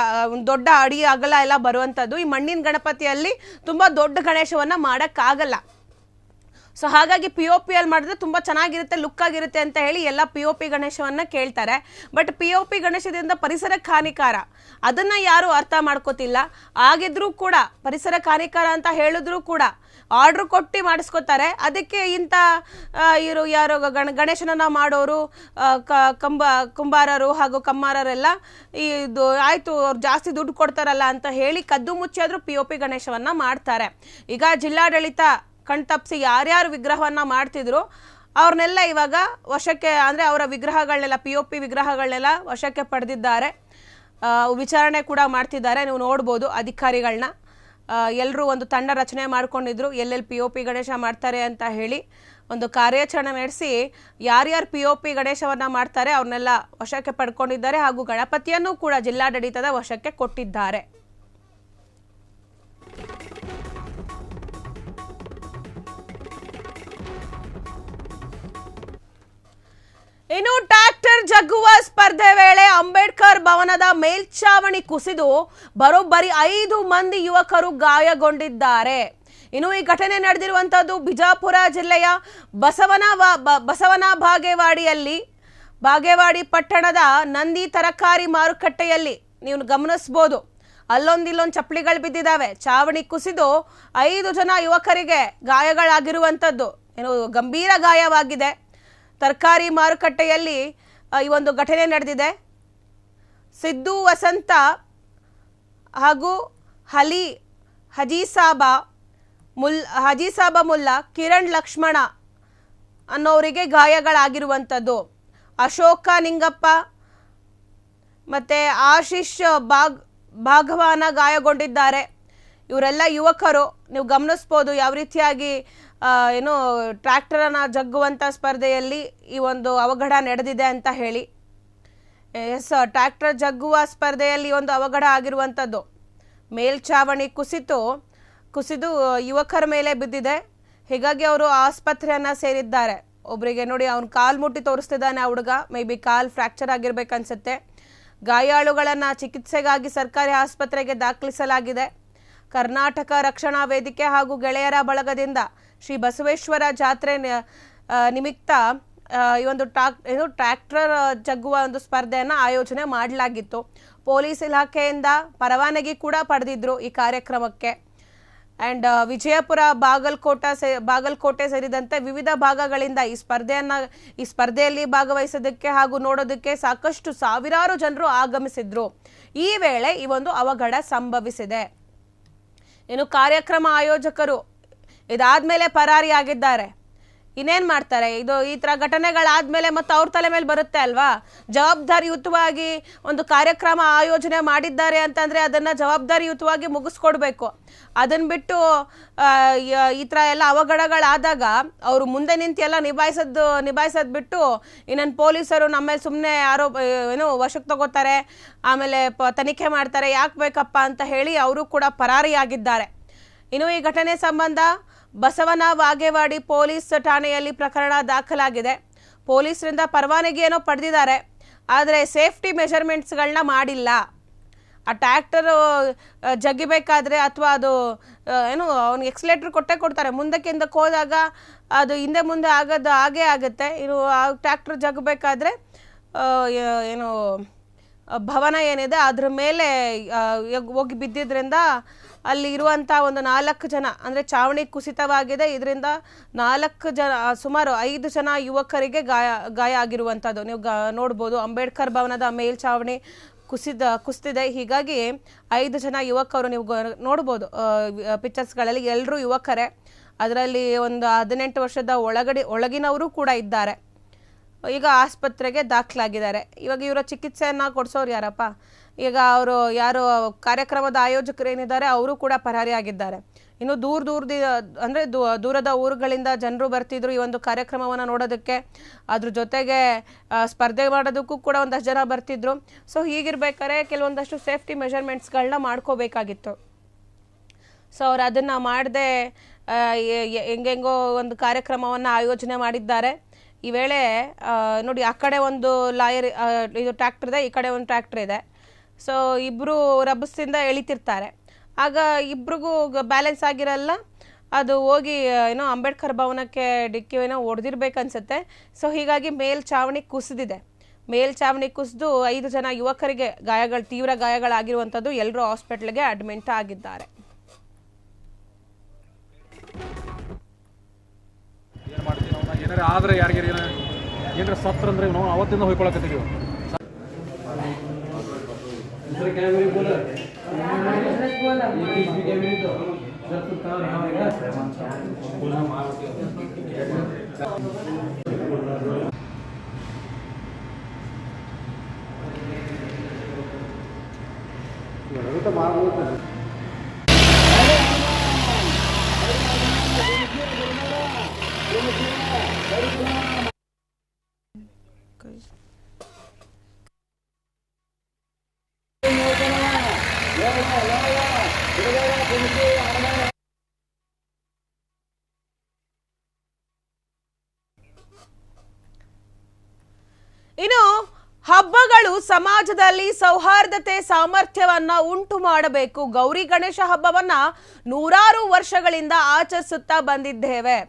Speaker 1: ದೊಡ್ಡ ಅಡಿ ಅಗಲ ಎಲ್ಲ ಬರುವಂಥದ್ದು. ಈ ಮಣ್ಣಿನ ಗಣಪತಿಯಲ್ಲಿ ತುಂಬ ದೊಡ್ಡ ಗಣೇಶವನ್ನು ಮಾಡೋಕ್ಕಾಗಲ್ಲ. ಸೊ ಹಾಗಾಗಿ POP ಅಲ್ಲಿ ಮಾಡಿದ್ರೆ ತುಂಬ ಚೆನ್ನಾಗಿರುತ್ತೆ, ಲುಕ್ ಆಗಿರುತ್ತೆ ಅಂತ ಹೇಳಿ ಎಲ್ಲ POP ಗಣೇಶವನ್ನು ಕೇಳ್ತಾರೆ. ಬಟ್ POP ಗಣೇಶದಿಂದ ಪರಿಸರಕ್ಕೆ ಹಾನಿಕಾರ, ಅದನ್ನು ಯಾರು ಅರ್ಥ ಮಾಡ್ಕೋತಿಲ್ಲ. ಆಗಿದ್ರೂ ಕೂಡ ಪರಿಸರಕ್ಕೆ ಹಾನಿಕಾರ ಅಂತ ಹೇಳಿದ್ರು ಕೂಡ ಆರ್ಡ್ರ್ ಕೊಟ್ಟು ಮಾಡಿಸ್ಕೋತಾರೆ. ಅದಕ್ಕೆ ಇಂಥ ಯಾರು ಗಣೇಶನನ್ನು ಮಾಡೋರು ಕುಂಬಾರರು ಹಾಗೂ ಕಮ್ಮಾರರೆಲ್ಲ ಇದು ಆಯಿತು ಅವ್ರು ಜಾಸ್ತಿ ದುಡ್ಡು ಕೊಡ್ತಾರಲ್ಲ ಅಂತ ಹೇಳಿ ಕದ್ದು ಮುಚ್ಚಾದರೂ POP ಗಣೇಶವನ್ನು ಮಾಡ್ತಾರೆ. ಈಗ ಜಿಲ್ಲಾಡಳಿತ ಕಣ್ತಪ್ಪಿಸಿ ಯಾರ್ಯಾರು ವಿಗ್ರಹವನ್ನು ಮಾಡ್ತಿದ್ರು ಅವ್ರನ್ನೆಲ್ಲ ಇವಾಗ ವಶಕ್ಕೆ, ಅಂದರೆ ಅವರ ವಿಗ್ರಹಗಳನ್ನೆಲ್ಲ POP ವಿಗ್ರಹಗಳನ್ನೆಲ್ಲ ವಶಕ್ಕೆ ಪಡೆದಿದ್ದಾರೆ. ವಿಚಾರಣೆ ಕೂಡ ಮಾಡ್ತಿದ್ದಾರೆ. ನೀವು ನೋಡ್ಬೋದು ಅಧಿಕಾರಿಗಳನ್ನ ಎಲ್ಲರೂ ಒಂದು ತಂಡ ರಚನೆ ಮಾಡ್ಕೊಂಡಿದ್ರು, ಎಲ್ಲೆಲ್ಲಿ POP ಗಣೇಶ ಮಾಡ್ತಾರೆ ಅಂತ ಹೇಳಿ ಒಂದು ಕಾರ್ಯಾಚರಣೆ ನಡೆಸಿ ಯಾರ್ಯಾರು POP ಗಣೇಶವನ್ನು ಮಾಡ್ತಾರೆ ಅವ್ರನ್ನೆಲ್ಲ ವಶಕ್ಕೆ ಪಡ್ಕೊಂಡಿದ್ದಾರೆ ಹಾಗೂ ಗಣಪತಿಯನ್ನು ಕೂಡ ಜಿಲ್ಲಾಡಳಿತದ ವಶಕ್ಕೆ ಕೊಟ್ಟಿದ್ದಾರೆ. ಇನ್ನು ಟ್ರ್ಯಾಕ್ಟರ್ ಜಗ್ಗುವ ಸ್ಪರ್ಧೆ ವೇಳೆ ಅಂಬೇಡ್ಕರ್ ಭವನದ ಮೇಲ್ಛಾವಣಿ ಕುಸಿದು ಬರೋಬ್ಬರಿ 5 ಮಂದಿ ಯುವಕರು ಗಾಯಗೊಂಡಿದ್ದಾರೆ. ಇನ್ನು ಈ ಘಟನೆ ನಡೆದಿರುವಂತದ್ದು ಬಿಜಾಪುರ ಜಿಲ್ಲೆಯ ಬಸವನ ಬಾಗೇವಾಡಿ ಪಟ್ಟಣದ ನಂದಿ ತರಕಾರಿ ಮಾರುಕಟ್ಟೆಯಲ್ಲಿ ನೀವು ಗಮನಿಸಬಹುದು. ಅಲ್ಲೊಂದಿಲ್ಲೊಂದು ಚಪ್ಪಲಿಗಳು ಬಿದ್ದಿದ್ದಾವೆ. ಛಾವಣಿ ಕುಸಿದು 5 ಜನ ಯುವಕರಿಗೆ ಗಾಯಗಳಾಗಿರುವಂಥದ್ದು, ಏನು ಗಂಭೀರ ಗಾಯವಾಗಿದೆ. ತರಕಾರಿ ಮಾರುಕಟ್ಟೆಯಲ್ಲಿ ಈ ಒಂದು ಘಟನೆ ನಡೆದಿದೆ. ಸಿದ್ದು ವಸಂತ ಹಾಗೂ ಹಜೀಸಾಬ ಮುಲ್ಲಾ, ಕಿರಣ್ ಲಕ್ಷ್ಮಣ ಅನ್ನೋರಿಗೆ ಗಾಯಗಳಾಗಿರುವಂಥದ್ದು. ಅಶೋಕ ನಿಂಗಪ್ಪ ಮತ್ತು ಆಶೀಶ್ ಭಾಗವಾನ ಗಾಯಗೊಂಡಿದ್ದಾರೆ. ಇವರೆಲ್ಲ ಯುವಕರು. ನೀವು ಗಮನಿಸ್ಬೋದು ಯಾವ ರೀತಿಯಾಗಿ ಏನು ಟ್ರ್ಯಾಕ್ಟರನ್ನು ಜಗ್ಗುವಂಥ ಸ್ಪರ್ಧೆಯಲ್ಲಿ ಈ ಒಂದು ಅವಘಡ ನಡೆದಿದೆ ಅಂತ ಹೇಳಿ. ಎಸ್, ಟ್ರ್ಯಾಕ್ಟರ್ ಜಗ್ಗುವ ಸ್ಪರ್ಧೆಯಲ್ಲಿ ಒಂದು ಅವಘಡ ಆಗಿರುವಂಥದ್ದು. ಮೇಲ್ಛಾವಣಿ ಕುಸಿದು ಯುವಕರ ಮೇಲೆ ಬಿದ್ದಿದೆ. ಹೀಗಾಗಿ ಅವರು ಆಸ್ಪತ್ರೆಯನ್ನು ಸೇರಿದ್ದಾರೆ. ಒಬ್ಬರಿಗೆ ನೋಡಿ ಅವ್ನು ಕಾಲು ಮುಟ್ಟಿ ತೋರಿಸ್ತಿದ್ದಾನೆ ಆ ಹುಡುಗ, ಮೇ ಬಿ ಕಾಲು ಫ್ರ್ಯಾಕ್ಚರ್ ಆಗಿರ್ಬೇಕನ್ಸುತ್ತೆ. ಗಾಯಾಳುಗಳನ್ನು ಚಿಕಿತ್ಸೆಗಾಗಿ ಸರ್ಕಾರಿ ಆಸ್ಪತ್ರೆಗೆ ದಾಖಲಿಸಲಾಗಿದೆ. ಕರ್ನಾಟಕ ರಕ್ಷಣಾ ವೇದಿಕೆ ಹಾಗೂ ಗೆಳೆಯರ ಬಳಗದಿಂದ ಶ್ರೀ ಬಸವೇಶ್ವರ ಜಾತ್ರೆ ನಿಮಿತ್ತ ಈ ಒಂದು ಟ್ರ್ಯಾಕ್ಟರ್ ಜಗ್ಗುವ ಒಂದು ಸ್ಪರ್ಧೆಯನ್ನು ಆಯೋಜನೆ ಮಾಡಲಾಗಿತ್ತು. ಪೊಲೀಸ್ ಇಲಾಖೆಯಿಂದ ಪರವಾನಗಿ ಕೂಡ ಪಡೆದಿದ್ರು ಈ ಕಾರ್ಯಕ್ರಮಕ್ಕೆ. ಆ್ಯಂಡ್ ವಿಜಯಪುರ, ಬಾಗಲಕೋಟೆ ಸೇರಿದಂತೆ ವಿವಿಧ ಭಾಗಗಳಿಂದ ಈ ಸ್ಪರ್ಧೆಯಲ್ಲಿ ಭಾಗವಹಿಸೋದಕ್ಕೆ ಹಾಗೂ ನೋಡೋದಕ್ಕೆ ಸಾಕಷ್ಟು ಸಾವಿರಾರು ಜನರು ಆಗಮಿಸಿದ್ರು. ಈ ವೇಳೆ ಈ ಒಂದು ಅವಘಡ ಸಂಭವಿಸಿದೆ. ಇನ್ನು ಕಾರ್ಯಕ್ರಮ ಆಯೋಜಕರು ಇದಾದ್ಮೇಲೆ ಪರಾರಿಯಾಗಿದ್ದಾರೆ. ಇನ್ನೇನು ಮಾಡ್ತಾರೆ? ಈ ಥರ ಘಟನೆಗಳಾದ್ಮೇಲೆ ಮತ್ತು ಅವ್ರ ತಲೆ ಮೇಲೆ ಬರುತ್ತೆ ಅಲ್ವಾ. ಜವಾಬ್ದಾರಿಯುತವಾಗಿ ಒಂದು ಕಾರ್ಯಕ್ರಮ ಆಯೋಜನೆ ಮಾಡಿದ್ದಾರೆ ಅಂತಂದರೆ ಅದನ್ನು ಜವಾಬ್ದಾರಿಯುತವಾಗಿ ಮುಗಿಸ್ಕೊಡ್ಬೇಕು. ಅದನ್ನು ಬಿಟ್ಟು ಈ ಥರ ಎಲ್ಲ ಅವಘಡಗಳಾದಾಗ ಅವರು ಮುಂದೆ ನಿಂತು ಎಲ್ಲ ನಿಭಾಯಿಸೋದು ಬಿಟ್ಟು ಇನ್ನೇನು ಪೊಲೀಸರು ನಮ್ಮ ಮೇಲೆ ಸುಮ್ಮನೆ ವಶಕ್ಕೆ ತಗೋತಾರೆ, ಆಮೇಲೆ ತನಿಖೆ ಮಾಡ್ತಾರೆ, ಯಾಕೆ ಬೇಕಪ್ಪ ಅಂತ ಹೇಳಿ ಅವರು ಕೂಡ ಪರಾರಿಯಾಗಿದ್ದಾರೆ. ಇನ್ನು ಈ ಘಟನೆ ಸಂಬಂಧ ಬಸವನ ಬಾಗೇವಾಡಿ ಪೊಲೀಸ್ ಠಾಣೆಯಲ್ಲಿ ಪ್ರಕರಣ ದಾಖಲಾಗಿದೆ. ಪೊಲೀಸರಿಂದ ಪರವಾನಗಿಯನ್ನು ಪಡೆದಿದ್ದಾರೆ, ಆದರೆ ಸೇಫ್ಟಿ ಮೆಷರ್ಮೆಂಟ್ಸ್ಗಳನ್ನ ಮಾಡಿಲ್ಲ. ಆ ಟ್ರ್ಯಾಕ್ಟರು ಜಗ್ಗಿಬೇಕಾದ್ರೆ ಅಥವಾ ಅದು ಅವ್ನಿಗೆ ಎಕ್ಸ್ಲೇಟ್ರ್ ಕೊಡ್ತಾರೆ, ಮುಂದಕ್ಕೆ ಹೋದಾಗ ಅದು ಹಿಂದೆ ಮುಂದೆ ಹಾಗೇ ಆಗುತ್ತೆ. ಇನ್ನು ಆ ಟ್ರ್ಯಾಕ್ಟರ್ ಜಗ್ಗಬೇಕಾದ್ರೆ ಭವನ ಏನಿದೆ ಅದ್ರ ಮೇಲೆ ಹೋಗಿ ಬಿದ್ದಿದ್ರಿಂದ ಅಲ್ಲಿ ಇರುವಂಥ ಒಂದು 4 ಜನ, ಅಂದರೆ ಛಾವಣಿ ಕುಸಿತವಾಗಿದೆ. ಇದರಿಂದ 4 ಜನ, ಸುಮಾರು 5 ಜನ ಯುವಕರಿಗೆ ಗಾಯ ಆಗಿರುವಂಥದ್ದು ನೀವು ನೋಡ್ಬೋದು. ಅಂಬೇಡ್ಕರ್ ಭವನದ ಮೇಲ್ಛಾವಣಿ ಕುಸಿದಿದೆ. ಹೀಗಾಗಿ 5 ಜನ ಯುವಕರು ನೀವು ನೋಡ್ಬೋದು ಪಿಕ್ಚರ್ಸ್ಗಳಲ್ಲಿ, ಎಲ್ಲರೂ ಯುವಕರೇ. ಅದರಲ್ಲಿ ಒಂದು 18 ವರ್ಷದ ಒಳಗಿನವರು ಕೂಡ ಇದ್ದಾರೆ. ಈಗ ಆಸ್ಪತ್ರೆಗೆ ದಾಖಲಾಗಿದ್ದಾರೆ. ಇವಾಗ ಇವರ ಚಿಕಿತ್ಸೆಯನ್ನು ಕೊಡಿಸೋರು ಯಾರಪ್ಪ? ಈಗ ಅವರು ಯಾರು ಕಾರ್ಯಕ್ರಮದ ಆಯೋಜಕರು ಏನಿದ್ದಾರೆ ಅವರು ಕೂಡ ಪರಾರಿಯಾಗಿದ್ದಾರೆ. ಇನ್ನು ದೂರದ ಊರುಗಳಿಂದ ಜನರು ಬರ್ತಿದ್ರು ಈ ಒಂದು ಕಾರ್ಯಕ್ರಮವನ್ನು ನೋಡೋದಕ್ಕೆ. ಅದ್ರ ಜೊತೆಗೆ ಸ್ಪರ್ಧೆ ಮಾಡೋದಕ್ಕೂ ಕೂಡ ಒಂದಷ್ಟು ಜನ ಬರ್ತಿದ್ರು. ಸೊ ಹೀಗಿರ್ಬೇಕಾದ್ರೆ ಕೆಲವೊಂದಷ್ಟು ಸೇಫ್ಟಿ ಮೆಷರ್ಮೆಂಟ್ಸ್ಗಳನ್ನ ಮಾಡ್ಕೋಬೇಕಾಗಿತ್ತು. ಸೊ ಅವ್ರು ಅದನ್ನು ಮಾಡದೆ ಹೆಂಗೆಂಗೋ ಒಂದು ಕಾರ್ಯಕ್ರಮವನ್ನು ಆಯೋಜನೆ ಮಾಡಿದ್ದಾರೆ. ಈ ವೇಳೆ ನೋಡಿ, ಆ ಕಡೆ ಒಂದು ಇದು ಟ್ರ್ಯಾಕ್ಟರ್ ಇದೆ, ಈ ಕಡೆ ಒಂದು ಟ್ರ್ಯಾಕ್ಟರ್ ಇದೆ. ಸೊ ಇಬ್ಬರು ರಭಸದಿಂದ ಎಳಿತಿರ್ತಾರೆ. ಆಗ ಇಬ್ರಿಗೂ ಬ್ಯಾಲೆನ್ಸ್ ಆಗಿರಲ್ಲ, ಅದು ಹೋಗಿ ಅಂಬೇಡ್ಕರ್ ಭವನಕ್ಕೆ ಡಿಕ್ಕಿ ಹೊಡೆದಿರ್ಬೇಕನ್ಸುತ್ತೆ. ಸೊ ಹೀಗಾಗಿ ಮೇಲ್ಛಾವಣಿ ಕುಸಿದಿದೆ. ಮೇಲ್ಛಾವಣಿ ಕುಸಿದು 5 ಜನ ಯುವಕರಿಗೆ ತೀವ್ರ ಗಾಯಗಳಾಗಿರುವಂಥದ್ದು. ಎಲ್ಲರೂ ಹಾಸ್ಪಿಟ್ಲ್ಗೆ ಅಡ್ಮಿಟ್ ಆಗಿದ್ದಾರೆ.
Speaker 2: ಆದರೆ ಯಾರಿಗೆ ಏನಾರ ಸತ್ರ ಅಂದ್ರೆ ನಾವು ಅವತ್ತಿಂದ ಹೋಯ್ಕೊಳಕತ್ತೀವಿ.
Speaker 1: ಇನ್ನು ಹಬ್ಬಗಳು ಸಮಾಜದಲ್ಲಿ ಸೌಹಾರ್ದತೆ ಸಾಮರ್ಥ್ಯವನ್ನ ಉಂಟು ಮಾಡಬೇಕು. ಗೌರಿ ಗಣೇಶ ಹಬ್ಬವನ್ನ ನೂರಾರು ವರ್ಷಗಳಿಂದ ಆಚರಿಸುತ್ತಾ ಬಂದಿದ್ದೇವೆ.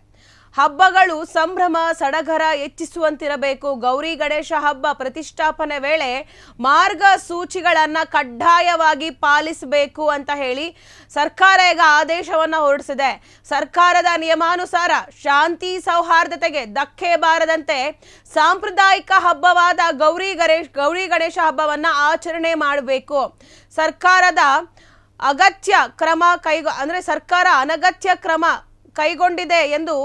Speaker 1: ಹಬ್ಬಗಳು ಸಂಭ್ರಮ ಸಡಗರ ಹೆಚ್ಚಿಸುವಂತಿರಬೇಕು. ಗೌರಿ ಗಣೇಶ ಹಬ್ಬ ಪ್ರತಿಷ್ಠಾಪನೆ ವೇಳೆ ಮಾರ್ಗಸೂಚಿಗಳನ್ನು ಕಡ್ಡಾಯವಾಗಿ ಪಾಲಿಸಬೇಕು ಅಂತ ಹೇಳಿ ಸರ್ಕಾರ ಈಗ ಆದೇಶವನ್ನು ಹೊರಡಿಸಿದೆ. ಸರ್ಕಾರದ ನಿಯಮಾನುಸಾರ ಶಾಂತಿ ಸೌಹಾರ್ದತೆಗೆ ಧಕ್ಕೆ ಬಾರದಂತೆ ಸಾಂಪ್ರದಾಯಿಕ ಹಬ್ಬವಾದ ಗೌರಿ ಗಣೇಶ ಹಬ್ಬವನ್ನು ಆಚರಣೆ ಮಾಡಬೇಕು. ಸರ್ಕಾರದ ಸರ್ಕಾರ ಅನಗತ್ಯ ಕ್ರಮ ಕೈಗೊಂಡಿದೆ ಎಂದು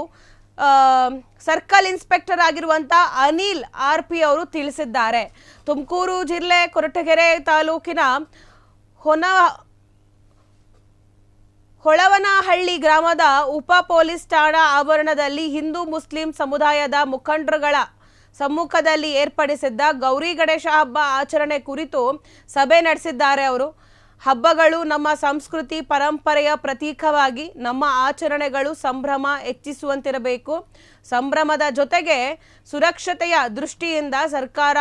Speaker 1: ಸರ್ಕಲ್ ಇನ್ಸ್ಪೆಕ್ಟರ್ ಆಗಿರುವಂತ ಅನಿಲ್ RP ಅವರು ತಿಳಿಸಿದ್ದಾರೆ. ತುಮಕೂರು ಜಿಲ್ಲೆ ಕೊರಟಗೆರೆ ತಾಲೂಕಿನ ಹೊಳವನಹಳ್ಳಿ ಗ್ರಾಮದ ಉಪ ಪೊಲೀಸ್ ಠಾಣಾ ಆವರಣದಲ್ಲಿ ಹಿಂದೂ ಮುಸ್ಲಿಂ ಸಮುದಾಯದ ಮುಖಂಡರುಗಳ ಸಮ್ಮುಖದಲ್ಲಿ ಏರ್ಪಡಿಸಿದ್ದ ಗೌರಿ ಗಣೇಶ ಹಬ್ಬ ಆಚರಣೆ ಕುರಿತು ಸಭೆ ನಡೆಸಿದ್ದಾರೆ. ಅವರು ಹಬ್ಬಗಳು ನಮ್ಮ ಸಂಸ್ಕೃತಿ ಪರಂಪರೆಯ ಪ್ರತೀಕವಾಗಿ ನಮ್ಮ ಆಚರಣೆಗಳು ಸಂಭ್ರಮ ಹೆಚ್ಚಿಸುವಂತಿರಬೇಕು. ಸಂಭ್ರಮದ ಜೊತೆಗೆ ಸುರಕ್ಷತೆಯ ದೃಷ್ಟಿಯಿಂದ ಸರ್ಕಾರ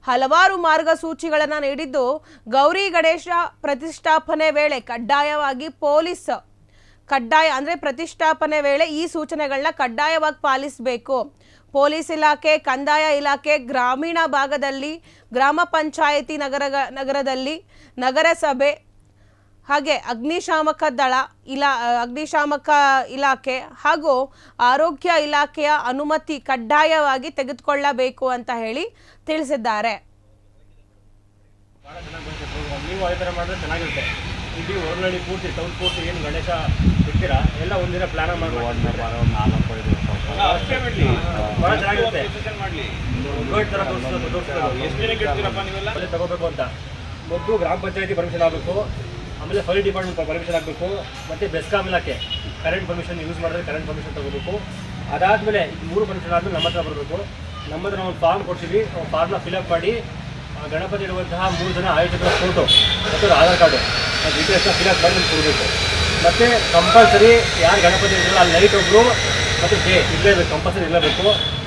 Speaker 1: ಹಲವಾರು ಮಾರ್ಗಸೂಚಿಗಳನ್ನು ನೀಡಿದ್ದು, ಗೌರಿ ಗಣೇಶ ಪ್ರತಿಷ್ಠಾಪನೆ ವೇಳೆ ಪ್ರತಿಷ್ಠಾಪನೆ ವೇಳೆ ಈ ಸೂಚನೆಗಳನ್ನ ಕಡ್ಡಾಯವಾಗಿ ಪಾಲಿಸಬೇಕು. ಪೊಲೀಸ್ ಇಲಾಖೆ, ಕಂದಾಯ ಇಲಾಖೆ, ಗ್ರಾಮೀಣ ಭಾಗದಲ್ಲಿ ಗ್ರಾಮ ಪಂಚಾಯಿತಿ, ನಗರದಲ್ಲಿ ನಗರಸಭೆ, ಹಾಗೆ ಅಗ್ನಿಶಾಮಕ ಇಲಾಖೆ ಹಾಗೂ ಆರೋಗ್ಯ ಇಲಾಖೆಯ ಅನುಮತಿ ಕಡ್ಡಾಯವಾಗಿ ತೆಗೆದುಕೊಳ್ಳಬೇಕು ಅಂತ ಹೇಳಿ ತಿಳಿಸಿದ್ದಾರೆ.
Speaker 3: ನೀವು ಅದೇ ಥರ ಮಾಡಿದ್ರೆ ಚೆನ್ನಾಗಿರುತ್ತೆ. ಇಡೀ ಹೊರನಳ್ಳಿ ಪೂರ್ತಿ ಟೌನ್ ಪೂರ್ತಿ ಏನು ಗಣೇಶ ಇರ್ತೀರಾ ಎಲ್ಲ ಒಂದಿನ ಪ್ಲಾನ್ ಮಾಡಿ ಭಾಳ ಚೆನ್ನಾಗಿರುತ್ತೆ. ಥರ ತಗೋಬೇಕು ಅಂತ ಮೊದಲು ಗ್ರಾಮ ಪಂಚಾಯತಿ ಪರ್ಮಿಷನ್ ಆಗಬೇಕು, ಆಮೇಲೆ ಫೈರ್ ಡಿಪಾರ್ಟ್ಮೆಂಟ್ ಪರ್ಮಿಷನ್ ಆಗಬೇಕು, ಮತ್ತು ಬೆಸ್ಕಾಂ ಇಲಾಖೆ ಕರೆಂಟ್ ಪರ್ಮಿಷನ್ ಯೂಸ್ ಮಾಡಿದ್ರೆ ಕರೆಂಟ್ ಪರ್ಮಿಷನ್ ತಗೋಬೇಕು. ಅದಾದಮೇಲೆ ಇದು 3 ಪರ್ಮಿಷನ್ ಆದಮೇಲೆ ನಮ್ಮ ಹತ್ರ ಬರಬೇಕು. ನಮ್ಮ ಹತ್ರ ನಾವು ಒಂದು ಫಾರ್ಮ್ ಕೊಡ್ತೀವಿ. ಫಾರ್ಮ್ನ ಫಿಲಪ್ ಮಾಡಿ ಗಣಪತಿ ಇರುವಂತಹ 3 ಜನ ಆಯೋಜಕರ ಫೋಟೋ ಮತ್ತು ಆಧಾರ್ ಕಾರ್ಡು ಡೀಟೇಲ್ಸ್ನ ಫಿಲಪ್ ಮಾಡಿ ನಮ್ಗೆ ಕೊಡಬೇಕು. ಮತ್ತು ಕಂಪಲ್ಸರಿ ಯಾರು ಗಣಪತಿ ಇರಲ್ಲ ಅಲ್ಲಿ ಲೈಟ್ ಒಬ್ಬರು ಮತ್ತು ಇರಲೇಬೇಕು, ಕಂಪಲ್ಸರಿ ಇರಲೇಬೇಕು.